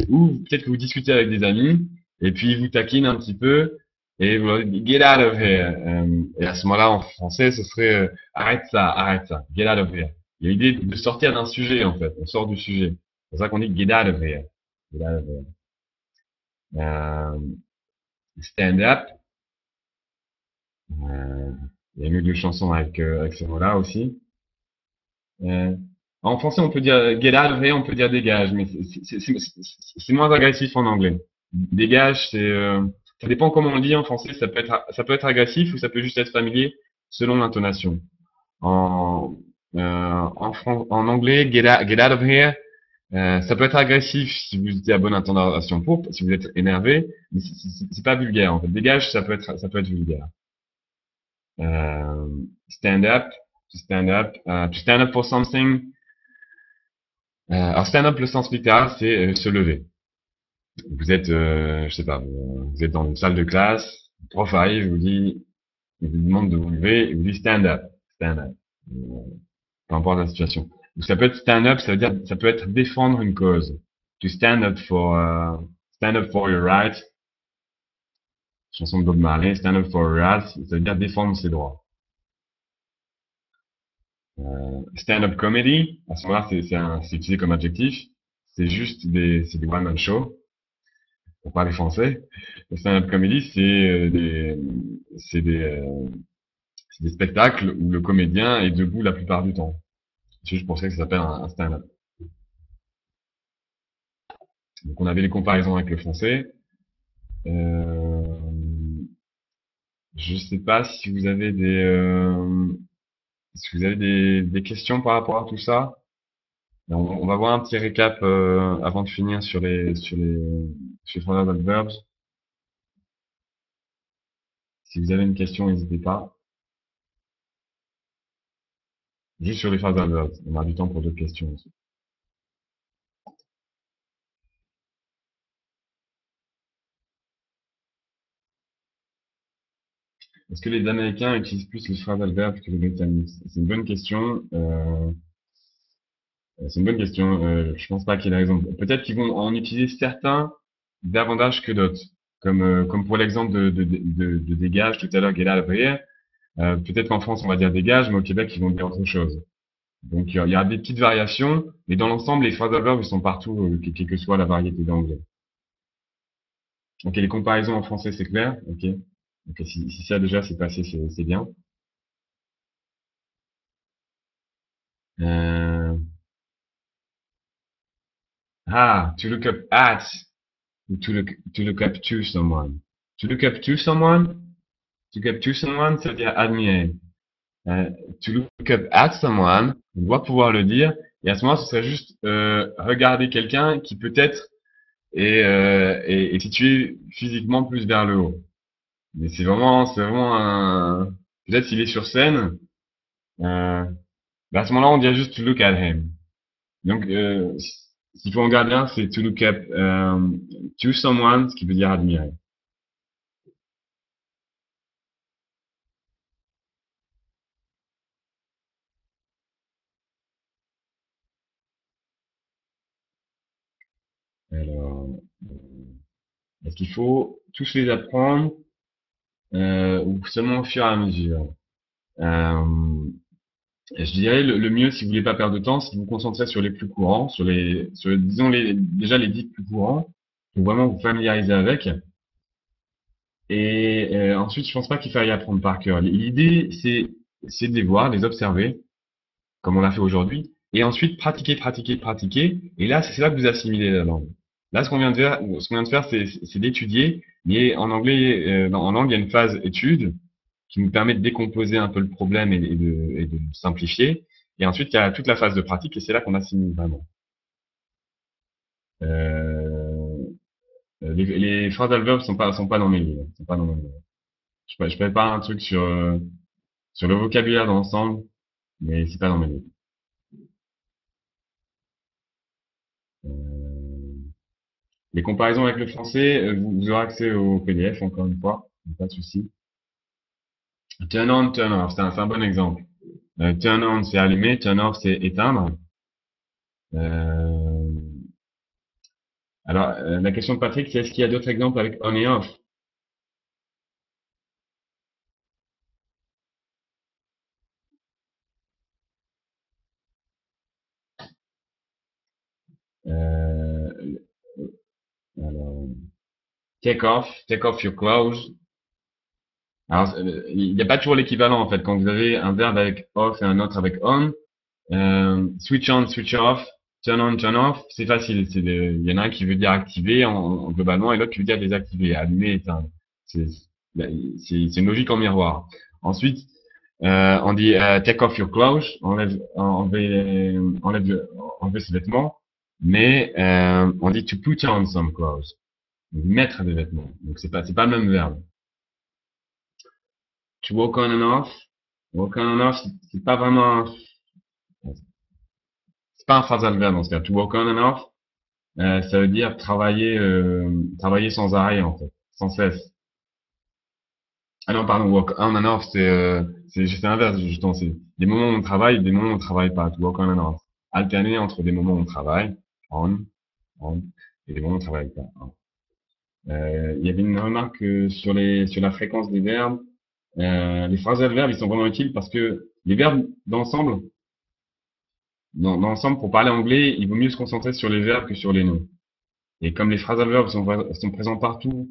Ou peut-être que vous discutez avec des amis et puis ils vous taquinent un petit peu et vous leur dites get out of here. Et à ce moment-là, en français, ce serait arrête ça, arrête ça. Get out of here. Il y a l'idée de sortir d'un sujet en fait. On sort du sujet. C'est pour ça qu'on dit get out of here. Get out of here. Stand up. Il y a une ou deux chansons avec ces mots-là aussi. En français, on peut dire get out of here, on peut dire dégage, mais c'est moins agressif en anglais. Dégage, ça dépend comment on le dit en français. Ça peut être agressif ou ça peut juste être familier selon l'intonation. En anglais, get out of here, ça peut être agressif si vous êtes à bonne intonation si vous êtes énervé, mais c'est pas vulgaire en fait. Dégage, ça peut être vulgaire. Stand up, to stand up for something. Alors stand up, le sens littéral, c'est se lever. Vous êtes, je sais pas, vous êtes dans une salle de classe, le prof arrive, il vous demande de vous lever, il vous dit stand up, peu importe la situation. Donc ça peut être stand up, ça veut dire, ça peut être défendre une cause. To stand up for your rights. Chanson de Bob Marley, stand up for your rights, ça veut dire défendre ses droits. Stand-up comedy, à ce moment-là, c'est utilisé comme adjectif. C'est juste des one-man show. Pour parler français. Le stand-up comedy, c'est des spectacles où le comédien est debout la plupart du temps. C'est juste pour ça que ça s'appelle un stand-up. Donc on avait les comparaisons avec le français. Je sais pas si vous avez des questions par rapport à tout ça. On va voir un petit récap avant de finir sur les phrasal adverbs. Si vous avez une question, n'hésitez pas. Juste sur les phrasal adverbs. On a du temps pour d'autres questions aussi. Est-ce que les Américains utilisent plus les phrasal verbs que les Britanniques? C'est une bonne question. C'est une bonne question. Je pense pas qu'il ait raison. Peut-être qu'ils vont en utiliser certains davantage que d'autres. Comme pour l'exemple de dégage tout à l'heure, Gela Albrière, peut-être qu'en France on va dire dégage, mais au Québec ils vont dire autre chose. Donc il y a des petites variations, mais dans l'ensemble les phrasal verbs ils sont partout, quelle que soit la variété d'anglais. Ok, les comparaisons en français c'est clair, ok. Ok, si ça déjà c'est passé, c'est bien. Euh, to look up at, to look up to someone. To look up to someone, to look up to someone, ça veut dire admirer. Euh, to look up at someone, on doit pouvoir le dire, et à ce moment ce serait juste regarder quelqu'un qui peut-être est situé physiquement plus vers le haut. Mais c'est vraiment un... Peut-être s'il est sur scène, à ce moment-là on dirait juste to look at him. Donc, s'il faut en garder un, c'est to look up to someone, ce qui veut dire admirer. Alors, est-ce qu'il faut tous les apprendre ou seulement au fur et à mesure? Euh, je dirais le mieux, si vous voulez pas perdre de temps, c'est de vous concentrer sur les plus courants, disons déjà les 10 plus courants, pour vraiment vous familiariser avec. Et ensuite, je pense pas qu'il faille apprendre par cœur. L'idée, c'est de les voir, de les observer, comme on l'a fait aujourd'hui, et ensuite pratiquer, pratiquer, pratiquer. Et là, c'est là que vous assimilez la langue. Là, ce qu'on vient de faire, c'est d'étudier. Mais en anglais, en langue, il y a une phase étude qui nous permet de décomposer un peu le problème et de simplifier. Et ensuite, il y a toute la phase de pratique, et c'est là qu'on assimile vraiment. Euh, les phrasal verbs sont pas dans mes livres. Sont pas dans mes livres. Je prépare un truc sur le vocabulaire dans l'ensemble, mais c'est pas dans mes livres. Euh, Les comparaisons avec le français, vous aurez accès au PDF, encore une fois, pas de souci. Turn on, turn off, c'est un bon exemple. Turn on, c'est allumer, turn off, c'est éteindre. Euh, alors, la question de Patrick, c'est est-ce qu'il y a d'autres exemples avec on et off? Euh, alors, take off your clothes. Alors, il n'y a pas toujours l'équivalent, en fait. Quand vous avez un verbe avec off et un autre avec on, switch on, switch off, turn off, c'est facile. Il y en a un qui veut dire activer globalement et l'autre qui veut dire désactiver, allumer, éteindre. C'est c'est une logique en miroir. Ensuite, on dit take off your clothes, enlever ses vêtements, mais on dit to put on some clothes, mettre des vêtements. Donc c'est pas le même verbe. To walk on and off, c'est pas vraiment, c'est pas un phrasal verb dans ce cas. To walk on and off, ça veut dire travailler sans arrêt en fait, sans cesse. Ah non, pardon, walk on and off, c'est l'inverse justement. C'est des moments où on travaille, des moments où on travaille pas. To walk on and off, alterner entre des moments où on travaille, on, on, et des moments où on travaille pas. Il y avait une remarque sur la fréquence des verbes. Les phrasal verbes, ils sont vraiment utiles parce que les verbes d'ensemble, dans l'ensemble, pour parler anglais, il vaut mieux se concentrer sur les verbes que sur les noms. Et comme les phrasal verbs sont présents partout,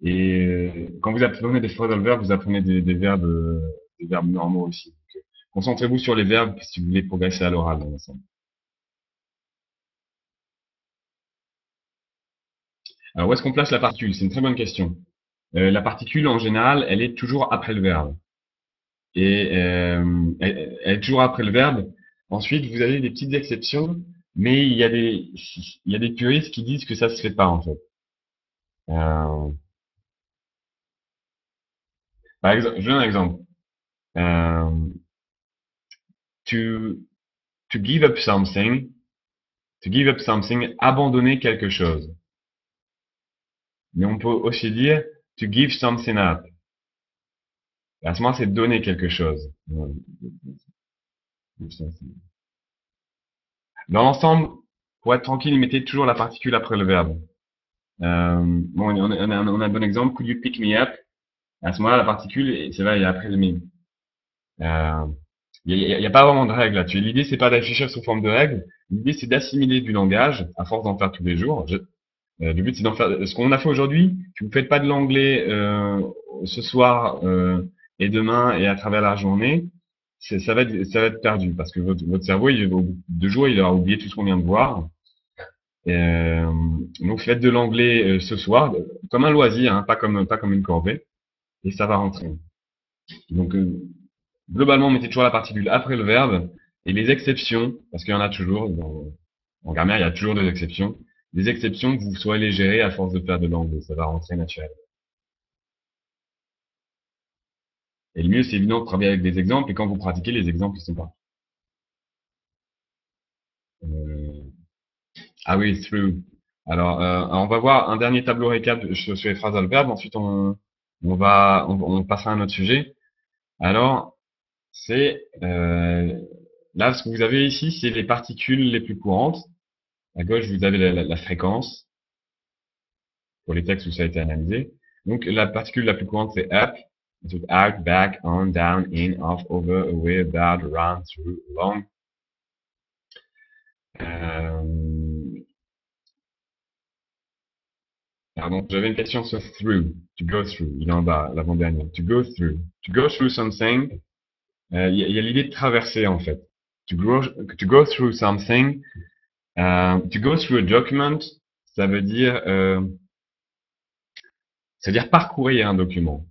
et quand vous apprenez des phrasal verbs, vous apprenez des verbes normaux aussi. Donc, concentrez-vous sur les verbes si vous voulez progresser à l'oral dans l'ensemble. Alors, où est-ce qu'on place la particule? C'est une très bonne question. La particule, en général, elle est toujours après le verbe. Et elle est toujours après le verbe. Ensuite, vous avez des petites exceptions, mais il y a des puristes qui disent que ça se fait pas, en fait. Euh, Par exemple, je donne un exemple. Euh, to, to give up something, to give up something, abandonner quelque chose. Mais on peut aussi dire to give something up. Et à ce moment, c'est donner quelque chose. Dans l'ensemble, pour être tranquille, mettez toujours la particule après le verbe. Bon, on a un bon exemple. Could you pick me up? À ce moment-là, la particule, et c'est là, il y a après le me. Euh, il y a pas vraiment de règle là-dessus. L'idée, c'est pas d'afficher sous forme de règle. L'idée, c'est d'assimiler du langage, à force d'en faire tous les jours. Le but, c'est d'en faire. Ce qu'on a fait aujourd'hui, si vous faites pas de l'anglais ce soir et demain et à travers la journée, ça va être perdu parce que votre cerveau, au bout de 2 jours, il aura oublié tout ce qu'on vient de voir. Euh, donc, faites de l'anglais ce soir, comme un loisir, hein, pas comme une corvée, et ça va rentrer. Donc, globalement, mettez toujours la particule après le verbe et les exceptions, parce qu'il y en a toujours. En grammaire, il y a toujours des exceptions. Des exceptions que vous saurez les gérer à force de faire de l'anglais, ça va rentrer naturel. Et le mieux, c'est évidemment de travailler avec des exemples, et quand vous pratiquez, les exemples ils sont pas. Euh, ah oui, through. Alors, on va voir un dernier tableau récap sur les phrasal verbes, ensuite on passera à un autre sujet. Alors, c'est là, ce que vous avez ici, c'est les particules les plus courantes. À gauche, vous avez la fréquence, pour les textes où ça a été analysé. Donc, la particule la plus courante, c'est up. Ensuite, out, back, on, down, in, off, over, away, about, around, through, along. Euh, pardon, j'avais une question sur through. To go through. Il est en bas, l'avant-dernier. To go through. To go through something. Il y a l'idée de traverser, en fait. To go through something. To go through a document, ça veut dire parcourir un document.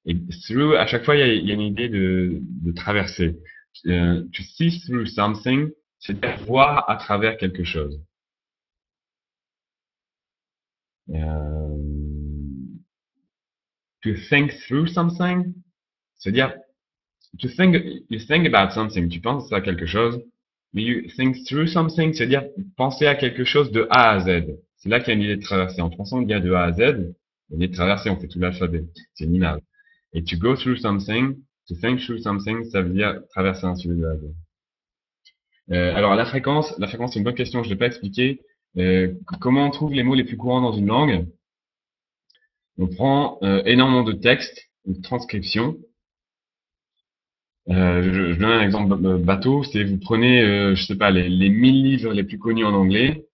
Et through, à chaque fois, il y a une idée de traverser. To see through something, c'est voir à travers quelque chose. Euh, to think through something, c'est-à-dire you think about something, tu penses à quelque chose, mais you think through something, c'est-à-dire penser à quelque chose de A à Z. C'est là qu'il y a une idée de traverser. En pensant qu'il y a de A à Z, une idée de traverser, on fait tout l'alphabet. C'est une image. Et to go through something, to think through something, ça veut dire traverser un sujet de A à Z. Alors la fréquence c'est une bonne question, je l'ai pas expliqué. Comment on trouve les mots les plus courants dans une langue? On prend énormément de textes, de transcriptions. Je donne un exemple bateau, c'est vous prenez, je sais pas, les 1000 livres les plus connus en anglais,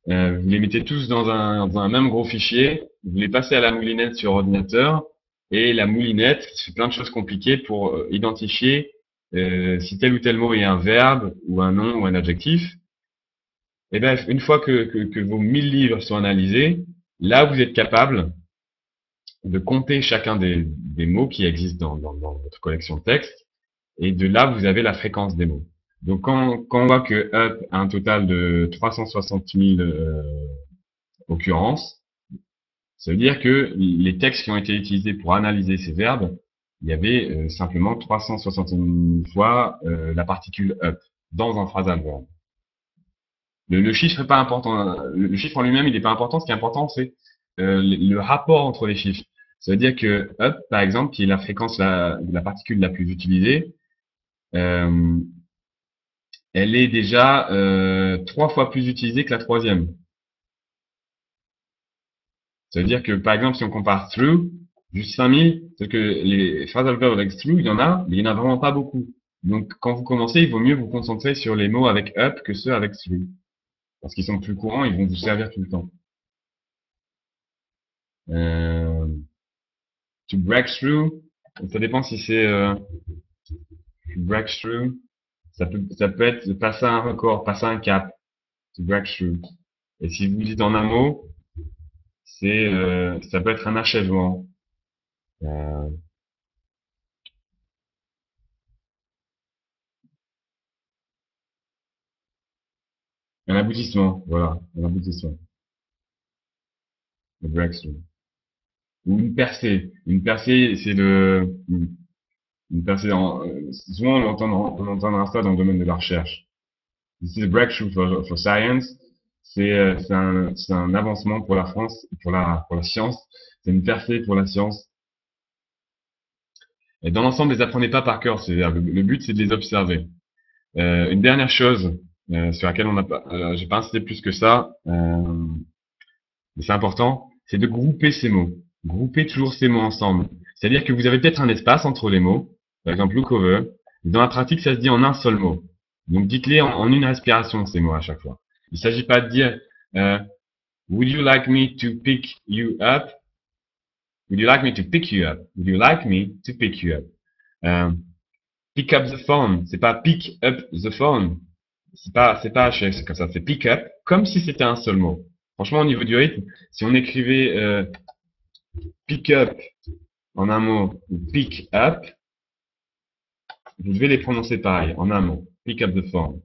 vous les mettez tous dans un même gros fichier, vous les passez à la moulinette sur ordinateur, et la moulinette fait plein de choses compliquées pour identifier si tel ou tel mot est un verbe, ou un nom, ou un adjectif. Et bien, une fois que vos 1000 livres sont analysés, là, vous êtes capable de compter chacun des mots qui existent dans votre collection de textes, et de là, vous avez la fréquence des mots. Donc, quand on voit que up a un total de 360 000 occurrences, ça veut dire que les textes qui ont été utilisés pour analyser ces verbes, il y avait simplement 360 000 fois la particule up dans un phrasal verb. Le chiffre est pas important. Le chiffre en lui-même, il n'est pas important. Ce qui est important, c'est le rapport entre les chiffres. Ça veut dire que up, par exemple, qui est la fréquence de la particule la plus utilisée, euh, elle est déjà 3 fois plus utilisée que la troisième. Ça veut dire que, par exemple, si on compare through, juste 5000, c'est que les phrasal verbs avec through, il y en a, mais il n'y en a vraiment pas beaucoup. Donc, quand vous commencez, il vaut mieux vous concentrer sur les mots avec up que ceux avec through. Parce qu'ils sont plus courants, ils vont vous servir tout le temps. Euh, to break through, ça dépend si c'est to break through. Ça peut être de passer un record, passer un cap. To break through. Et si vous dites en un mot, ça peut être un achèvement. Euh, un aboutissement, voilà, un aboutissement. Le breakthrough. Ou une percée. Une percée, une percée souvent on entendra ça dans le domaine de la recherche. This is a breakthrough for science. C'est un avancement pour la France, pour la science. C'est une percée pour la science. Et dans l'ensemble, les apprenez pas par cœur, c'est-à-dire le but, c'est de les observer. Une dernière chose sur laquelle j'ai pas insisté plus que ça, mais c'est important, c'est de grouper ces mots. Grouper toujours ces mots ensemble. C'est-à-dire que vous avez peut-être un espace entre les mots, par exemple look over. Dans la pratique, ça se dit en un seul mot. Donc dites-les en une respiration, ces mots à chaque fois. Il ne s'agit pas de dire would you like me to pick you up? Would you like me to pick you up? Would you like me to pick you up? Pick up the phone. C'est pas pick up the phone. C'est pas c'est comme ça. C'est pick up, comme si c'était un seul mot. Franchement, au niveau du rythme, si on écrivait pick up en un mot ou pick up, vous devez les prononcer pareil, en un mot. Pick up the phone.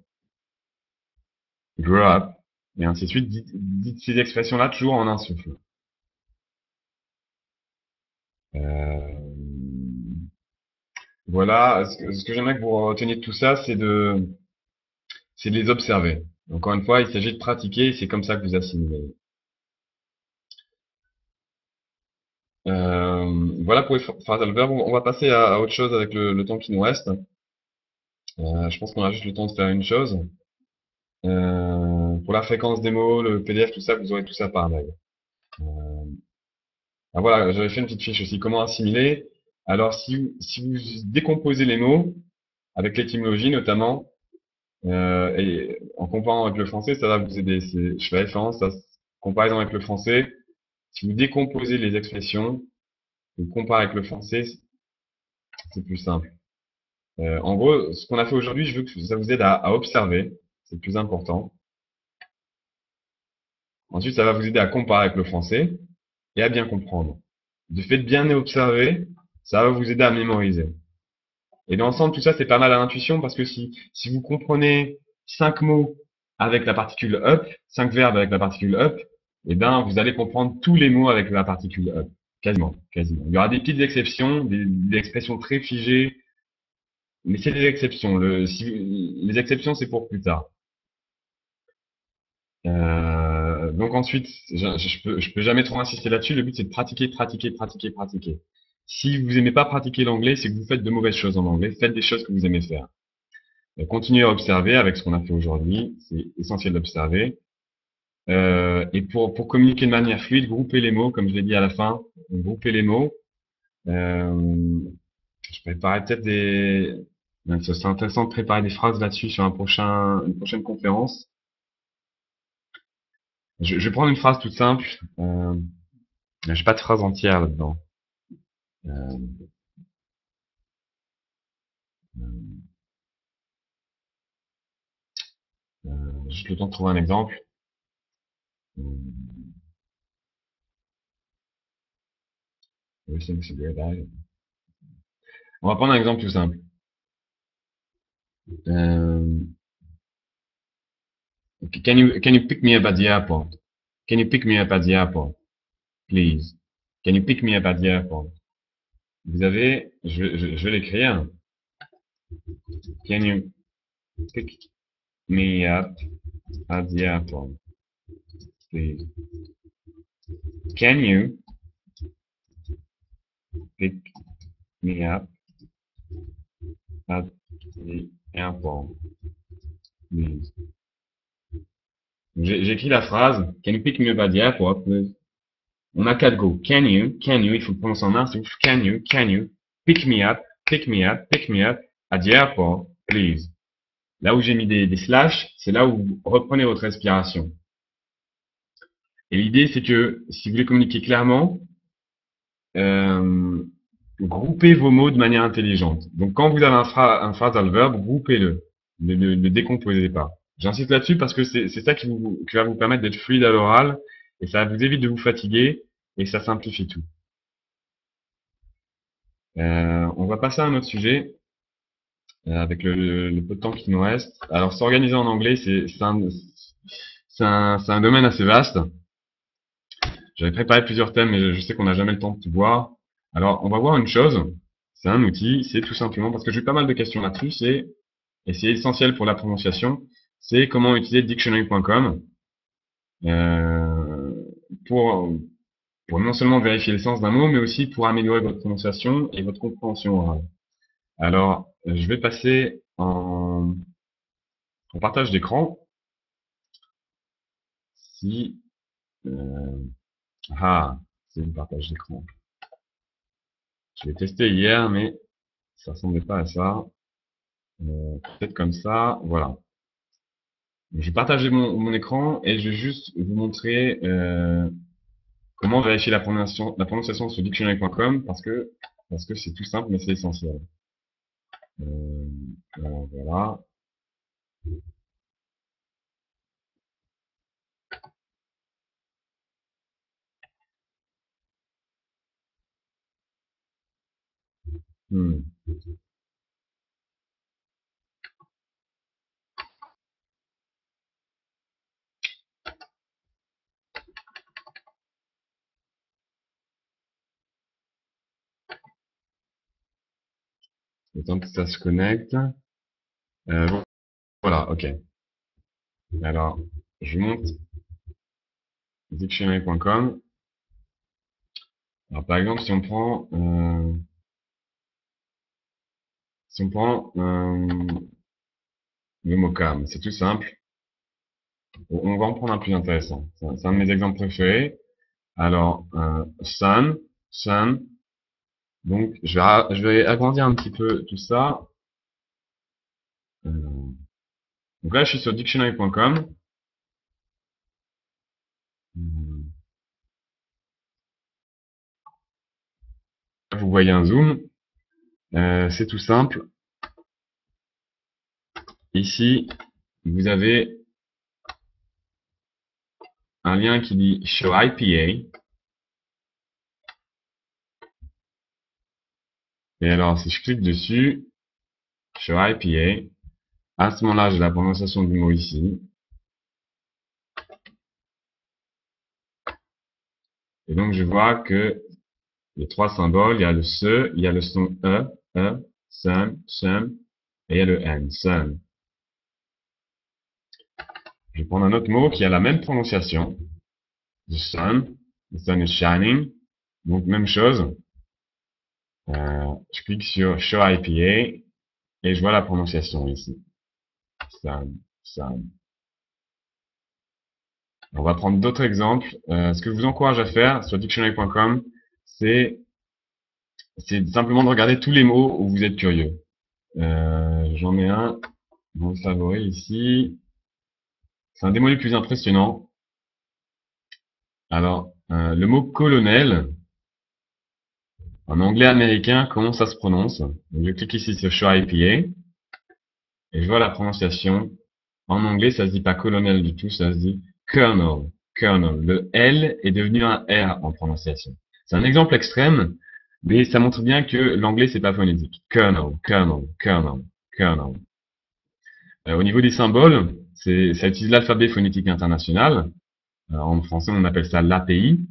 Grow up. Et ainsi de suite. Dites ces expressions-là toujours en un souffle. Voilà. Ce que j'aimerais que vous reteniez de tout ça, c'est de les observer. Encore une fois, il s'agit de pratiquer et c'est comme ça que vous assimilez. Voilà pour les phrasal verbs. On va passer à autre chose avec le temps qui nous reste. Je pense qu'on a juste le temps de faire une chose. Pour la fréquence des mots, le PDF, tout ça, vous aurez tout ça par mail. Voilà, j'avais fait une petite fiche aussi. Comment assimiler? Alors, si vous décomposez les mots, avec l'étymologie notamment, et en comparant avec le français, ça va vous aider. Je fais référence à comparaison avec le français. Si vous décomposez les expressions, vous comparez avec le français, c'est plus simple. En gros, ce qu'on a fait aujourd'hui, je veux que ça vous aide à observer. C'est le plus important. Ensuite, ça va vous aider à comparer avec le français et à bien comprendre. Du fait de bien observer, ça va vous aider à mémoriser. Et dans l'ensemble, tout ça, c'est pas mal à l'intuition parce que si vous comprenez 5 mots avec la particule up, 5 verbes avec la particule up, eh ben, vous allez comprendre tous les mots avec la particule up. Quasiment, quasiment. Il y aura des petites exceptions, des expressions très figées, mais c'est des exceptions. Les exceptions, c'est pour plus tard. Donc ensuite, je peux jamais trop insister là-dessus. Le but, c'est de pratiquer, pratiquer, pratiquer, pratiquer. Si vous aimez pas pratiquer l'anglais, c'est que vous faites de mauvaises choses en anglais. Faites des choses que vous aimez faire. Continuez à observer avec ce qu'on a fait aujourd'hui. C'est essentiel d'observer. Et pour communiquer de manière fluide, groupez les mots, comme je l'ai dit à la fin. Groupez les mots. Je préparais peut-être ce serait intéressant de préparer des phrases là-dessus sur une prochaine conférence. Je vais prendre une phrase toute simple. J'ai pas de phrase entière là-dedans. Euh, Juste le temps de trouver un exemple. On va prendre un exemple tout simple. Can you pick me up at the airport? Can you pick me up at the airport, please? Can you pick me up at the airport? Vous avez, je vais l'écrire. Can you pick me up at the airport, please? Can you pick me up at the airport, please? J'ai écrit la phrase. Can you pick me up at the airport, please? On a 4 go. Can you, il faut le prononcer en un souffle. Can you, pick me up, pick me up, pick me up at the airport, please. Là où j'ai mis des slash, c'est là où vous reprenez votre respiration. Et l'idée, c'est que si vous voulez communiquer clairement, groupez vos mots de manière intelligente. Donc, quand vous avez un phrasal verb, groupez-le. Ne le décomposez pas. J'insiste là-dessus parce que c'est ça qui va vous permettre d'être fluide à l'oral et ça vous évite de vous fatiguer et ça simplifie tout. On va passer à un autre sujet avec le peu de temps qui nous reste. Alors, s'organiser en anglais, c'est un domaine assez vaste. J'avais préparé plusieurs thèmes, mais je sais qu'on n'a jamais le temps de tout voir. Alors, on va voir une chose. C'est un outil. C'est tout simplement parce que j'ai eu pas mal de questions là-dessus. Et c'est essentiel pour la prononciation. C'est comment utiliser dictionary.com pour non seulement vérifier le sens d'un mot, mais aussi pour améliorer votre prononciation et votre compréhension orale. Alors, je vais passer en partage d'écran. Si Ah, c'est le partage d'écran. Je l'ai testé hier, mais ça ressemblait pas à ça. Peut-être comme ça, voilà. Je vais partager mon écran et je vais juste vous montrer comment vérifier la prononciation sur dictionary.com parce que c'est tout simple mais c'est essentiel. Euh, voilà. Hmm. Le temps que ça se connecte. Voilà, ok. Alors, je monte dictionary.com. Alors, par exemple, si on prend le mot cam, c'est tout simple. On va en prendre un plus intéressant. C'est un de mes exemples préférés. Alors, sun. Donc, je vais agrandir un petit peu tout ça. Donc là, je suis sur dictionary.com. Vous voyez un zoom. C'est tout simple. Ici, vous avez un lien qui dit Show IPA. Et alors, si je clique dessus, Show IPA, à ce moment-là, j'ai la prononciation du mot ici. Et donc, je vois que les trois symboles, il y a le se, il y a le son sun, et il y a le n, sun. Je vais prendre un autre mot qui a la même prononciation. The sun is shining. Donc, même chose. Je clique sur Show IPA et je vois la prononciation ici. Sun. On va prendre d'autres exemples. Ce que je vous encourage à faire sur dictionary.com, c'est simplement de regarder tous les mots où vous êtes curieux. J'en ai un, mon favori ici. C'est un des mots les plus impressionnants. Alors, le mot colonel, en anglais américain, comment ça se prononce? Donc, je clique ici sur Show IPA et je vois la prononciation. En anglais, ça se dit pas colonel du tout, ça se dit colonel. Colonel. Le L est devenu un R en prononciation. C'est un exemple extrême, mais ça montre bien que l'anglais c'est pas phonétique. Colonel. Au niveau des symboles, ça utilise l'alphabet phonétique international. En français, on appelle ça l'API.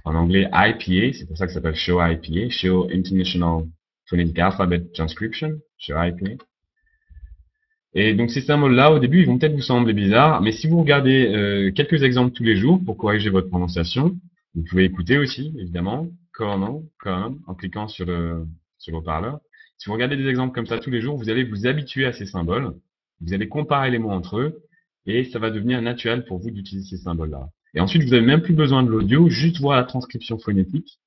En anglais, IPA, c'est pour ça que ça s'appelle Show IPA, Show International Phonetic Alphabet Transcription, Show IPA. Et donc ces symboles-là, au début, ils vont peut-être vous sembler bizarres, mais si vous regardez quelques exemples tous les jours pour corriger votre prononciation, vous pouvez écouter aussi, évidemment, en cliquant sur le haut-parleur. Si vous regardez des exemples comme ça tous les jours, vous allez vous habituer à ces symboles, vous allez comparer les mots entre eux, et ça va devenir naturel pour vous d'utiliser ces symboles-là. Et ensuite, vous n'avez même plus besoin de l'audio, juste voir la transcription phonétique,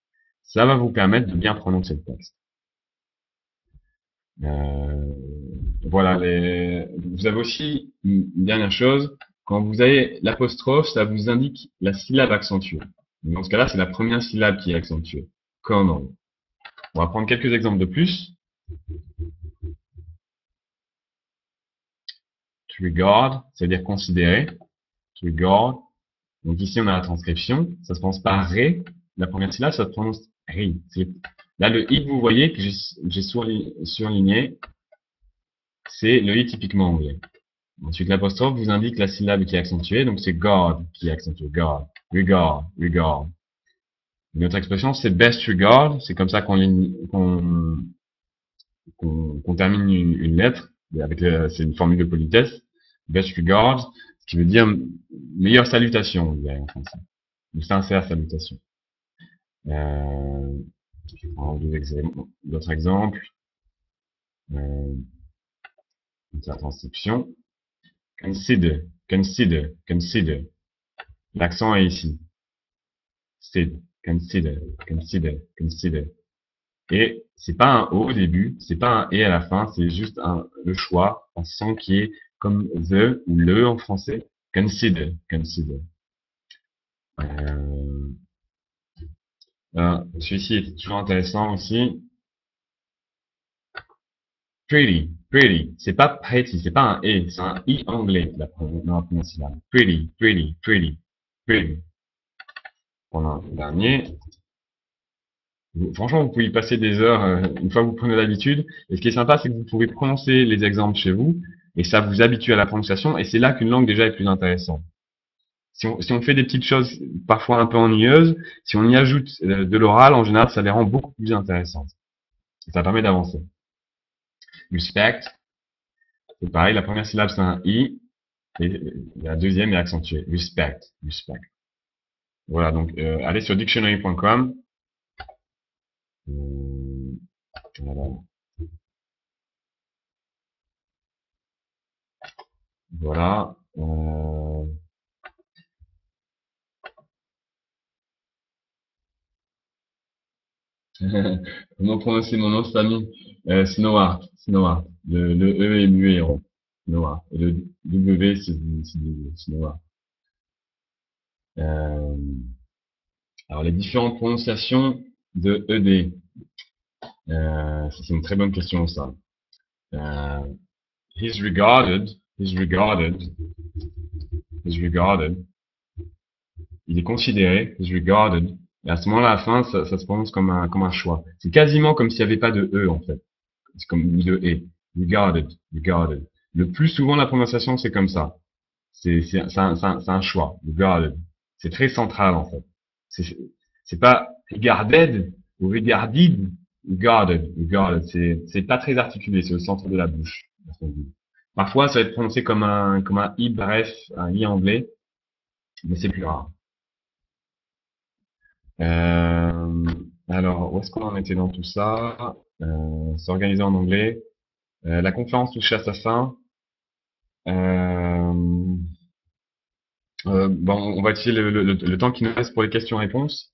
ça va vous permettre de bien prononcer le texte. Euh, voilà, vous avez aussi une dernière chose, quand vous avez l'apostrophe, ça vous indique la syllabe accentuée. Dans ce cas-là, c'est la première syllabe qui est accentuée. Colonel. On va prendre quelques exemples de plus. To regard, c'est-à-dire considérer. To regard. Donc ici, on a la transcription. Ça se prononce pas ré. La première syllabe, ça se prononce ri. Là, le i que vous voyez, que j'ai surligné, c'est le i typiquement anglais. Ensuite, l'apostrophe vous indique la syllabe qui est accentuée, donc c'est God qui est accentué. God. Regard. Une autre expression, c'est best regard. C'est comme ça qu'on termine une lettre. C'est une formule de politesse. Best regard, ce qui veut dire meilleure salutation, vous verrez en français. Une sincère salutation. Je prends d'autres exemples. Euh, la transcription. Consider. L'accent est ici. consider, consider, consider. Et c'est pas un O au début, c'est pas un et à la fin, c'est juste le choix, un son qui est comme the ou le en français. Consider, consider. Euh, celui-ci est toujours intéressant aussi. Pretty, pretty. C'est pas pretty, c'est pas un et, c'est un i anglais dans la première syllabe. Pretty, pretty, pretty, pretty. Voilà, le dernier. Franchement, vous pouvez y passer des heures une fois que vous prenez l'habitude. Et ce qui est sympa, c'est que vous pouvez prononcer les exemples chez vous et ça vous habitue à la prononciation. Et c'est là qu'une langue déjà est plus intéressante. Si on fait des petites choses parfois un peu ennuyeuses, si on y ajoute de l'oral, en général, ça les rend beaucoup plus intéressantes. Et ça permet d'avancer. Respect, c'est pareil, la première syllabe c'est un i et la deuxième est accentuée. Respect, respect. Voilà, donc allez sur dictionary.com. Voilà. Voilà. Comment prononcer mon nom de famille? Snowart, Snowart. Le E est muet, en Snowart. Et le W, c'est du Snowart. Euh, alors, les différentes prononciations de ED. C'est une très bonne question, ça. Euh, he's regarded, he's regarded, he's regarded. Il est considéré, he's regarded. Et à ce moment-là, à la fin, ça se prononce comme un choix. C'est quasiment comme s'il n'y avait pas de E, en fait. C'est comme de E. Regarded, regarded. Le plus souvent, la prononciation, c'est comme ça. C'est un choix. Regarded. C'est très central, en fait. C'est c'est pas regarded ou regarded. Regarded, regarded. C'est pas très articulé. C'est au centre de la bouche. Parfois, ça va être prononcé comme un I bref, un I anglais. Mais c'est plus rare. Euh, alors, où est-ce qu'on en était dans tout ça? C'est organisé en anglais. La conférence touche à sa fin. Euh, bon, on va utiliser le temps qui nous reste pour les questions-réponses.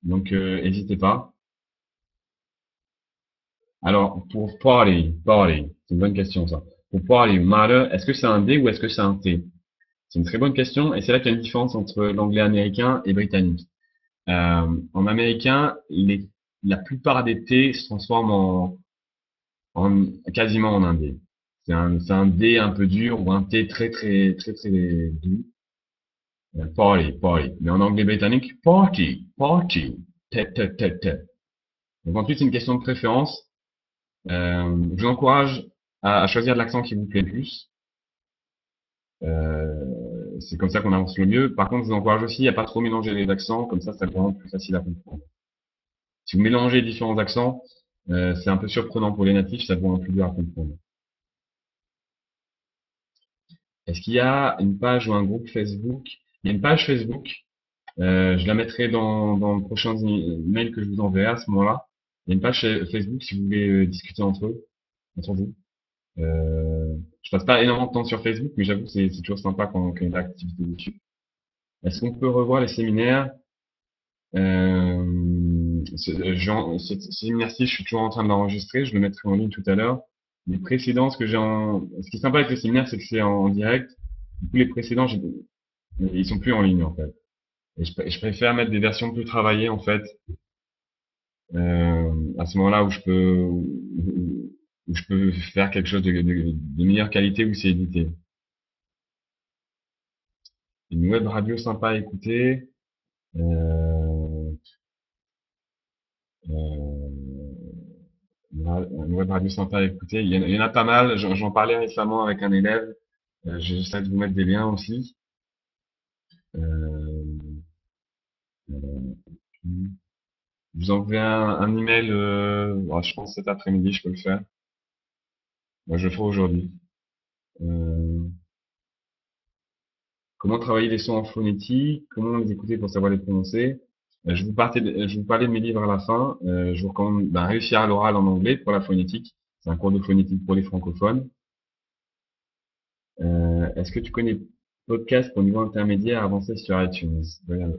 Donc, n'hésitez pas. Alors, pour parler, parler, c'est une bonne question ça. Pour parler, matter, est-ce que c'est un D ou est-ce que c'est un T? C'est une très bonne question et c'est là qu'il y a une différence entre l'anglais américain et britannique. En américain, la plupart des T se transforment quasiment en un D. C'est un D un peu dur ou un T très très très très doux. Party, party. Mais en anglais britannique, party, party. Tête, tête, tête, tête. Donc ensuite, c'est une question de préférence. Je vous encourage à choisir l'accent qui vous plaît le plus. C'est comme ça qu'on avance le mieux. Par contre, je vous encourage aussi à pas trop mélanger les accents, comme ça le rend plus facile à comprendre. Si vous mélangez différents accents, c'est un peu surprenant pour les natifs, ça vous rend plus dur à comprendre. Est-ce qu'il y a une page ou un groupe Facebook? Il y a une page Facebook. Je la mettrai dans le prochain mail que je vous enverrai à ce moment-là. Il y a une page Facebook si vous voulez discuter entre vous. Je passe pas énormément de temps sur Facebook, mais j'avoue que c'est toujours sympa quand il y a de l'activité dessus. Est-ce qu'on peut revoir les séminaires? Ce séminaire-ci, je suis toujours en train de l'enregistrer, je le mettrai en ligne tout à l'heure. Les précédents, ce qui est sympa avec le séminaire, c'est que c'est en direct. Du coup, les précédents, ils sont plus en ligne, en fait. Et je préfère mettre des versions plus travaillées, en fait, à ce moment-là où je peux faire quelque chose de meilleure qualité où c'est édité. Une web radio sympa à écouter. Euh, euh, une web radio sympa à écouter. Il y en a pas mal. J'en parlais récemment avec un élève. J'essaie de vous mettre des liens aussi. Euh, euh, je vous enverrai un email. Je pense cet après-midi, je peux le faire. Moi, je le ferai aujourd'hui. Euh, Comment travailler les sons en phonétique? Comment les écouter pour savoir les prononcer? Je vous parlais de mes livres à la fin. Je vous recommande Réussir à l'oral en anglais pour la phonétique. C'est un cours de phonétique pour les francophones. Est-ce que tu connais podcast pour niveau intermédiaire avancé sur iTunes? Voilà,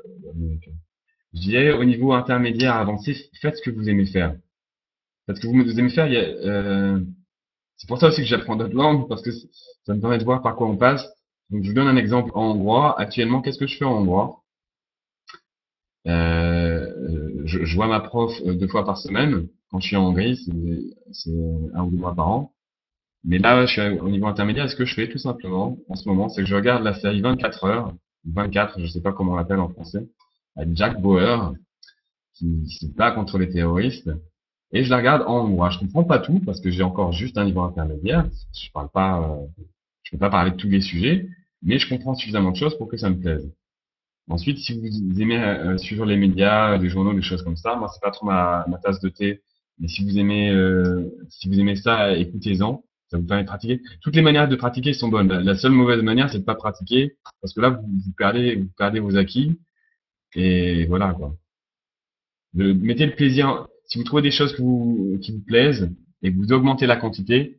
Je dirais au niveau intermédiaire avancé, faites ce que vous aimez faire. Faites ce que vous aimez faire. C'est pour ça aussi que j'apprends d'autres langues, parce que ça me permet de voir par quoi on passe. Donc, je vous donne un exemple en hongrois. Actuellement, qu'est-ce que je fais en hongrois? Je vois ma prof 2 fois par semaine. Quand je suis en Hongrie, c'est 1 ou 2 mois par an. Mais là, je suis au niveau intermédiaire. Ce que je fais, tout simplement, en ce moment, c'est que je regarde la série 24 heures. 24, je sais pas comment on l'appelle en français. Avec Jack Bauer, qui se bat contre les terroristes. Et je la regarde en hongrois. Je comprends pas tout, parce que j'ai encore juste un niveau intermédiaire. Je parle pas, je peux pas parler de tous les sujets, mais je comprends suffisamment de choses pour que ça me plaise. Ensuite, si vous aimez suivre les médias, les journaux, des choses comme ça, moi c'est pas trop ma tasse de thé. Mais si vous aimez ça, écoutez-en. Ça vous permet de pratiquer. Toutes les manières de pratiquer sont bonnes. La seule mauvaise manière, c'est de pas pratiquer, parce que là vous perdez vos acquis. Et voilà quoi. Mettez le plaisir. Si vous trouvez des choses qui vous plaisent et que vous augmentez la quantité,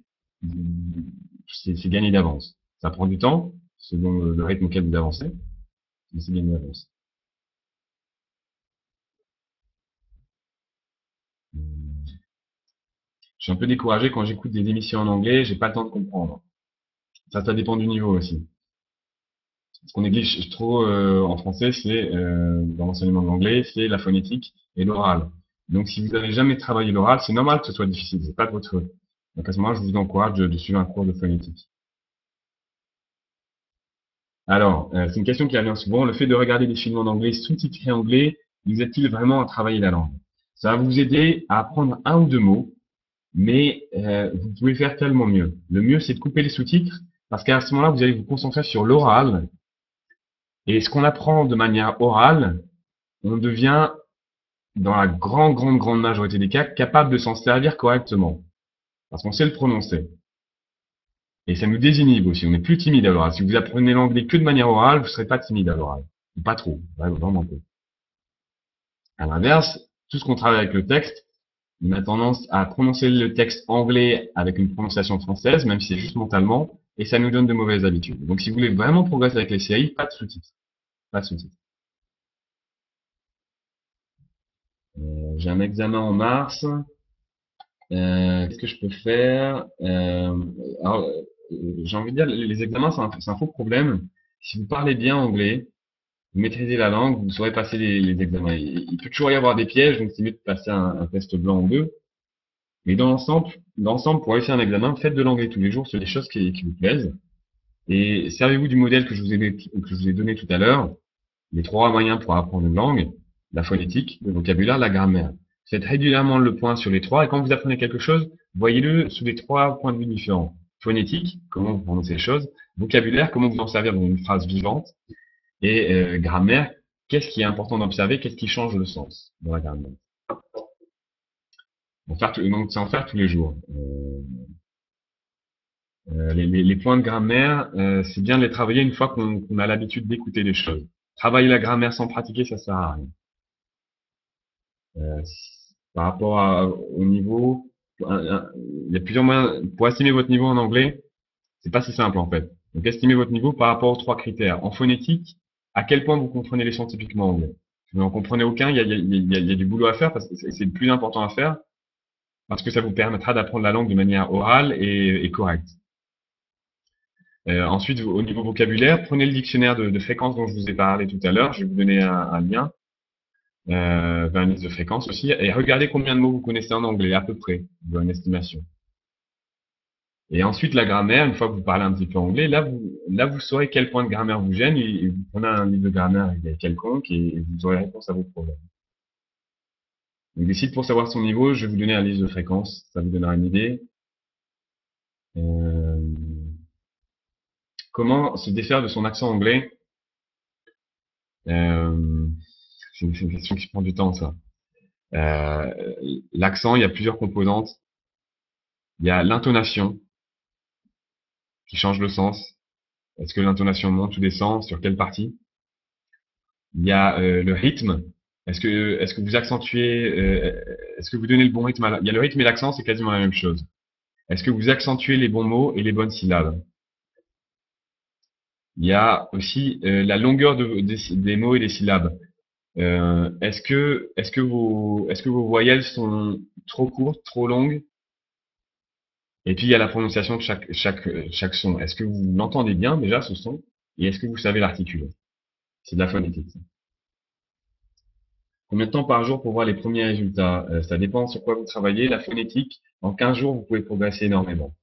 c'est gagné d'avance. Ça prend du temps, selon le rythme auquel vous avancez, mais c'est gagné d'avance. Je suis un peu découragé quand j'écoute des émissions en anglais, j'ai pas le temps de comprendre. Ça dépend du niveau aussi. Ce qu'on néglige trop en français, c'est dans l'enseignement de l'anglais, c'est la phonétique et l'oral. Donc si vous n'avez jamais travaillé l'oral, c'est normal que ce soit difficile, c'est pas de votre faute. Donc à ce moment-là, je vous encourage de suivre un cours de phonétique. Alors, c'est une question qui revient souvent. Le fait de regarder des films en anglais, sous-titrés anglais, vous aide-t-il vraiment à travailler la langue? Ça va vous aider à apprendre 1 ou 2 mots, mais vous pouvez faire tellement mieux. Le mieux, c'est de couper les sous-titres, parce qu'à ce moment-là, vous allez vous concentrer sur l'oral. Et ce qu'on apprend de manière orale, on devient, dans la grande majorité des cas, capable de s'en servir correctement, parce qu'on sait le prononcer. Et ça nous désinhibe aussi. On est plus timide à l'oral. Si vous apprenez l'anglais que de manière orale, vous serez pas timide à l'oral. Pas trop. Ouais, vraiment peu. À l'inverse, tout ce qu'on travaille avec le texte, on a tendance à prononcer le texte anglais avec une prononciation française, même si c'est juste mentalement, et ça nous donne de mauvaises habitudes. Donc si vous voulez vraiment progresser avec les séries, pas de sous-titres. Pas de sous-titres. J'ai un examen en mars. Qu'est-ce que je peux faire? Alors, j'ai envie de dire, les examens, c'est un faux problème. Si vous parlez bien anglais, vous maîtrisez la langue, vous saurez passer les examens. Il peut toujours y avoir des pièges, donc c'est mieux de passer un test blanc ou deux. Mais dans l'ensemble, pour réussir un examen, faites de l'anglais tous les jours sur des choses qui vous plaisent. Et servez-vous du modèle que je vous ai donné tout à l'heure, les 3 moyens pour apprendre une langue, la phonétique, le vocabulaire, la grammaire. Faites régulièrement le point sur les trois, et quand vous apprenez quelque chose, voyez-le sous les 3 points de vue différents. Phonétique, comment vous prononcez les choses, vocabulaire, comment vous en servir dans une phrase vivante, et grammaire, qu'est-ce qui est important d'observer, qu'est-ce qui change le sens dans la grammaire. Donc c'est en faire tous les jours. Les points de grammaire, c'est bien de les travailler une fois qu'on a l'habitude d'écouter les choses. Travailler la grammaire sans pratiquer, ça sert à rien. Euh, Par rapport au niveau, il y a plusieurs moyens. Pour estimer votre niveau en anglais, c'est pas si simple en fait. Donc estimez votre niveau par rapport aux 3 critères. En phonétique, à quel point vous comprenez les sons typiquement anglais. Si vous n'en comprenez aucun, il y a du boulot à faire parce que c'est le plus important à faire, parce que ça vous permettra d'apprendre la langue de manière orale et correcte. Ensuite, au niveau vocabulaire, prenez le dictionnaire de fréquence dont je vous ai parlé tout à l'heure. Je vais vous donner un lien vers une liste de fréquences aussi. Et regardez combien de mots vous connaissez en anglais, à peu près, dans une estimation. Et ensuite, la grammaire, une fois que vous parlez un petit peu anglais, là vous saurez quel point de grammaire vous gêne et vous prenez un livre de grammaire quelconque et vous aurez réponse à vos problèmes. Donc, des sites pour savoir son niveau, je vais vous donner un liste de fréquences. Ça vous donnera une idée. Euh, Comment se défaire de son accent anglais? Euh, c'est une question qui prend du temps, ça. Euh, L'accent, il y a plusieurs composantes. Il y a l'intonation qui change le sens. Est-ce que l'intonation monte ou descend? Sur quelle partie? Il y a le rythme. Est-ce que vous accentuez, est-ce que vous donnez le bon rythme il y a le rythme et l'accent, c'est quasiment la même chose. Est-ce que vous accentuez les bons mots et les bonnes syllabes? Il y a aussi la longueur des mots et des syllabes. Est-ce que vos voyelles sont trop courtes, trop longues? Et puis il y a la prononciation de chaque son. Est-ce que vous l'entendez bien déjà ce son? Et est-ce que vous savez l'articuler? C'est de la phonétique. Combien de temps par jour pour voir les premiers résultats? Ça dépend sur quoi vous travaillez. La phonétique, en 15 jours, vous pouvez progresser énormément.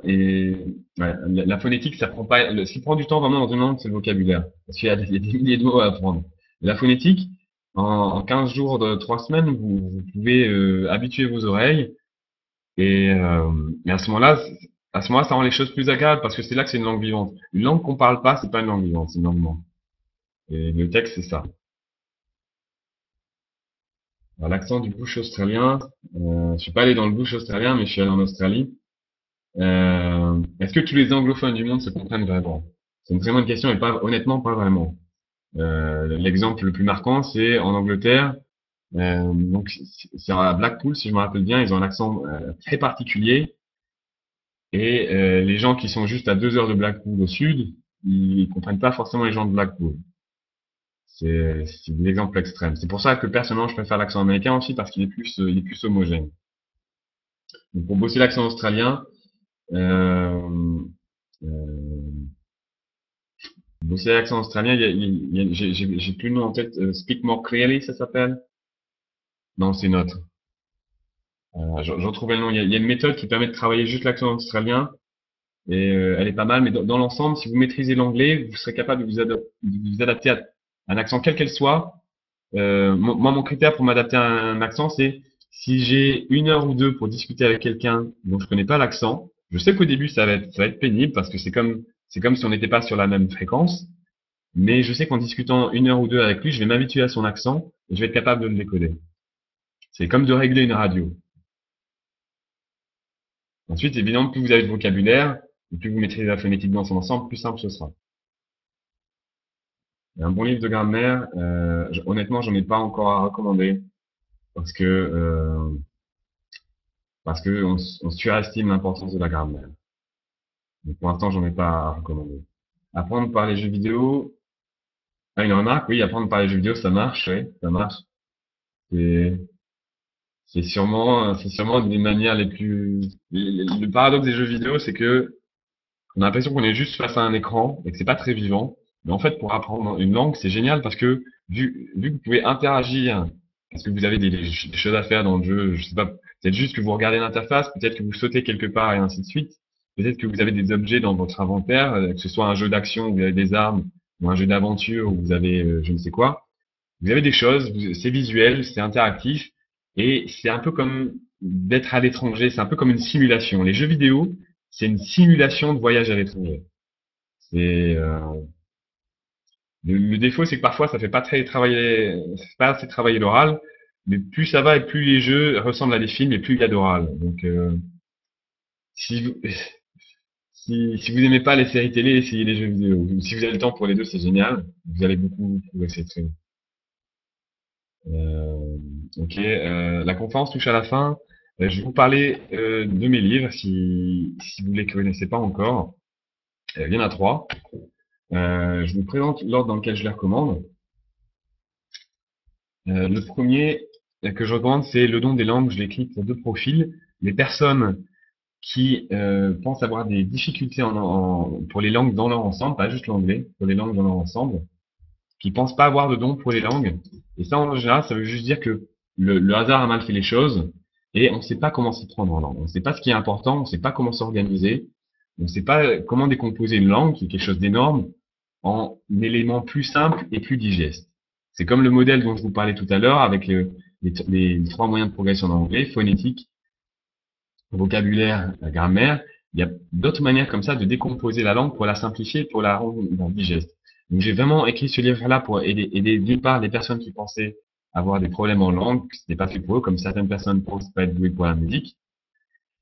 Et ouais, la phonétique, ça prend pas. Ce qui prend du temps vraiment dans une langue, c'est le vocabulaire. Parce qu'il y a des milliers de mots à apprendre. La phonétique, en 15 jours, 3 semaines, vous pouvez habituer vos oreilles. Et à ce moment-là, ça rend les choses plus agréables parce que c'est là que c'est une langue vivante. Une langue qu'on parle pas, c'est pas une langue vivante, c'est une langue morte. Et le texte, c'est ça. Alors, l'accent du bush australien, je suis pas allé dans le bush australien, mais je suis allé en Australie. Est-ce que tous les anglophones du monde se comprennent vraiment? C'est une très bonne question, et pas, honnêtement, pas vraiment. L'exemple le plus marquant, c'est en Angleterre. Donc, c'est à Blackpool, si je me rappelle bien, ils ont un accent très particulier. Et les gens qui sont juste à 2 heures de Blackpool au sud, ils comprennent pas forcément les gens de Blackpool. C'est l'exemple extrême. C'est pour ça que personnellement, je préfère l'accent américain aussi parce qu'il est plus homogène. Donc, pour bosser l'accent australien, euh, euh, bosser l'accent australien, j'ai plus le nom en tête. Speak More Clearly, ça s'appelle? Non, c'est une autre. Je retrouvais le nom. Il y a une méthode qui permet de travailler juste l'accent australien et elle est pas mal. Mais dans l'ensemble, si vous maîtrisez l'anglais, vous serez capable de vous adapter à un accent quel qu'elle soit. Moi, mon critère pour m'adapter à un accent, c'est si j'ai 1 heure ou 2 pour discuter avec quelqu'un dont je connais pas l'accent. Je sais qu'au début, ça va être pénible parce que c'est comme si on n'était pas sur la même fréquence. Mais je sais qu'en discutant 1 heure ou 2 avec lui, je vais m'habituer à son accent et je vais être capable de le décoder. C'est comme de régler une radio. Ensuite, évidemment, plus vous avez de vocabulaire, et plus vous maîtrisez la phonétique dans son ensemble, plus simple ce sera. Et un bon livre de grammaire, honnêtement, j'en ai pas encore à recommander parce que on surestime l'importance de la grammaire. Donc, pour l'instant, j'en ai pas à recommander. Apprendre par les jeux vidéo, une remarque, oui, apprendre par les jeux vidéo, ça marche, oui, ça marche. C'est c'est sûrement des manières les plus. Le paradoxe des jeux vidéo, c'est que on a l'impression qu'on est juste face à un écran et que c'est pas très vivant. Mais en fait, pour apprendre une langue, c'est génial parce que vu que vous pouvez interagir, parce que vous avez des choses à faire dans le jeu, je sais pas, peut-être juste que vous regardez l'interface, peut-être que vous sautez quelque part et ainsi de suite. Peut-être que vous avez des objets dans votre inventaire, que ce soit un jeu d'action où vous avez des armes ou un jeu d'aventure où vous avez je ne sais quoi. Vous avez des choses, c'est visuel, c'est interactif et c'est un peu comme d'être à l'étranger, c'est un peu comme une simulation. Les jeux vidéo, c'est une simulation de voyage à l'étranger. C'est le défaut, c'est que parfois ça fait pas assez travailler l'oral, mais plus ça va et plus les jeux ressemblent à des films et plus il y a d'oral. Donc si vous, si vous aimez pas les séries télé, essayez les jeux vidéo. Si vous avez le temps pour les deux, c'est génial. Vous allez beaucoup progresser très vite. Euh, ok, la conférence touche à la fin. Je vais vous parler de mes livres si vous les connaissez pas encore. Il y en a 3. Je vous présente l'ordre dans lequel je les recommande. Le premier que je recommande, c'est Le don des langues. Je l'ai écrit pour 2 profils. Les personnes qui pensent avoir des difficultés pour les langues dans leur ensemble, pas juste l'anglais, pour les langues dans leur ensemble, qui pensent pas avoir de don pour les langues. Et ça, en général, ça veut juste dire que le hasard a mal fait les choses et on ne sait pas comment s'y prendre en langue. On ne sait pas ce qui est important, on ne sait pas comment s'organiser, on ne sait pas comment décomposer une langue, qui est quelque chose d'énorme, en éléments plus simples et plus digestes. C'est comme le modèle dont je vous parlais tout à l'heure avec les 3 moyens de progression en anglais, phonétique, vocabulaire, la grammaire. Il y a d'autres manières comme ça de décomposer la langue pour la simplifier, pour la rendre digeste. Donc j'ai vraiment écrit ce livre-là pour aider d'une part les personnes qui pensaient avoir des problèmes en langue, que ce n'était pas fait pour eux, comme certaines personnes pensent pas être douées pour la musique.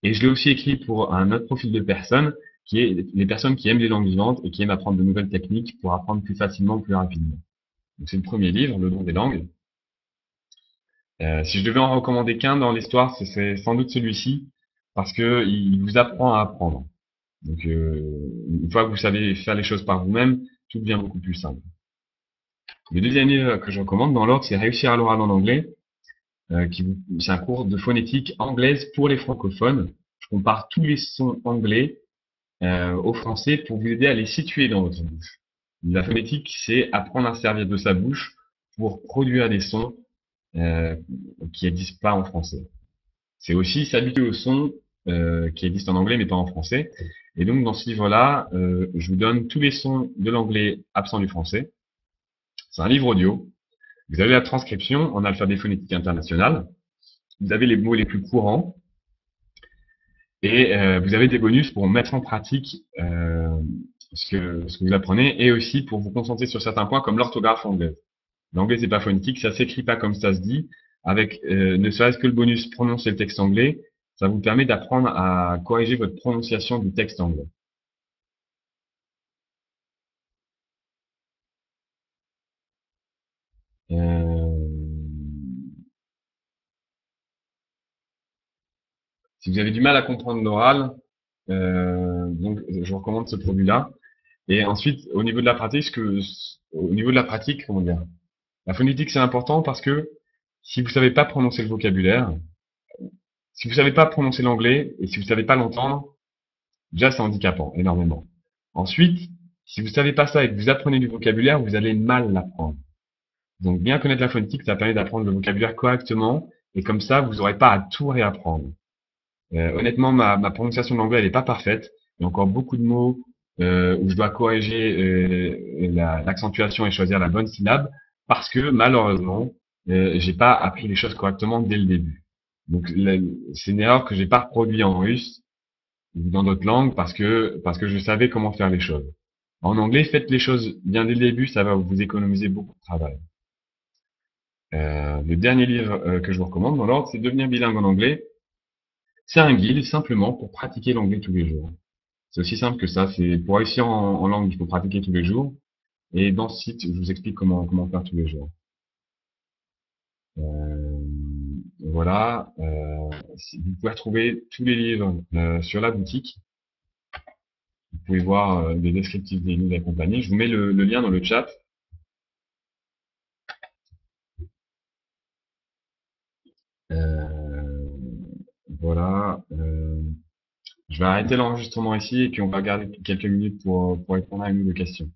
Et je l'ai aussi écrit pour un autre profil de personnes, qui est les personnes qui aiment les langues vivantes et qui aiment apprendre de nouvelles techniques pour apprendre plus facilement, plus rapidement. Donc c'est le premier livre, Le don des langues. Si je devais en recommander qu'un dans l'histoire, ce serait sans doute celui-ci, parce que il vous apprend à apprendre. Donc une fois que vous savez faire les choses par vous-même, tout devient beaucoup plus simple. Le deuxième livre que je recommande dans l'ordre, c'est Réussir à l'oral en anglais, c'est un cours de phonétique anglaise pour les francophones. Je compare tous les sons anglais au français pour vous aider à les situer dans votre bouche. La phonétique, c'est apprendre à se servir de sa bouche pour produire des sons qui n'existent pas en français. C'est aussi s'habituer aux sons qui existent en anglais mais pas en français. Et donc dans ce livre-là, je vous donne tous les sons de l'anglais absents du français. C'est un livre audio. Vous avez la transcription en alphabet phonétique international. Vous avez les mots les plus courants. Et vous avez des bonus pour mettre en pratique ce que vous apprenez et aussi pour vous concentrer sur certains points comme l'orthographe anglaise. L'anglais, c'est pas phonétique, ça s'écrit pas comme ça se dit. Avec ne serait-ce que le bonus prononcer le texte anglais, ça vous permet d'apprendre à corriger votre prononciation du texte anglais. Euh, Si vous avez du mal à comprendre l'oral, donc je vous recommande ce produit-là. Et ensuite, au niveau de la pratique, au niveau de la pratique, comment dire, la phonétique c'est important parce que si vous savez pas prononcer le vocabulaire, si vous savez pas prononcer l'anglais et si vous savez pas l'entendre, déjà c'est handicapant énormément. Ensuite, si vous savez pas ça et que vous apprenez du vocabulaire, vous allez mal l'apprendre. Donc bien connaître la phonétique, ça permet d'apprendre le vocabulaire correctement et comme ça, vous n'aurez pas à tout réapprendre. Honnêtement, ma prononciation de l'anglais, elle est pas parfaite. Il y a encore beaucoup de mots où je dois corriger l'accentuation et choisir la bonne syllabe parce que malheureusement, j'ai pas appris les choses correctement dès le début. Donc c'est une erreur que j'ai pas reproduit en russe ou dans d'autres langues parce que je savais comment faire les choses. En anglais, faites les choses bien dès le début, ça va vous économiser beaucoup de travail. Le dernier livre que je vous recommande dans l'ordre, c'est Devenir bilingue en anglais. C'est un guide simplement pour pratiquer l'anglais tous les jours. C'est aussi simple que ça. C'est pour réussir en langue, il faut pratiquer tous les jours. Et dans ce site, je vous explique comment faire tous les jours. Euh, voilà. Vous pouvez retrouver tous les livres sur la boutique. Vous pouvez voir les descriptifs des livres et compagnie. Je vous mets le lien dans le chat. Euh, voilà. Je vais arrêter l'enregistrement ici et puis on va garder quelques minutes pour répondre à une ou deux questions.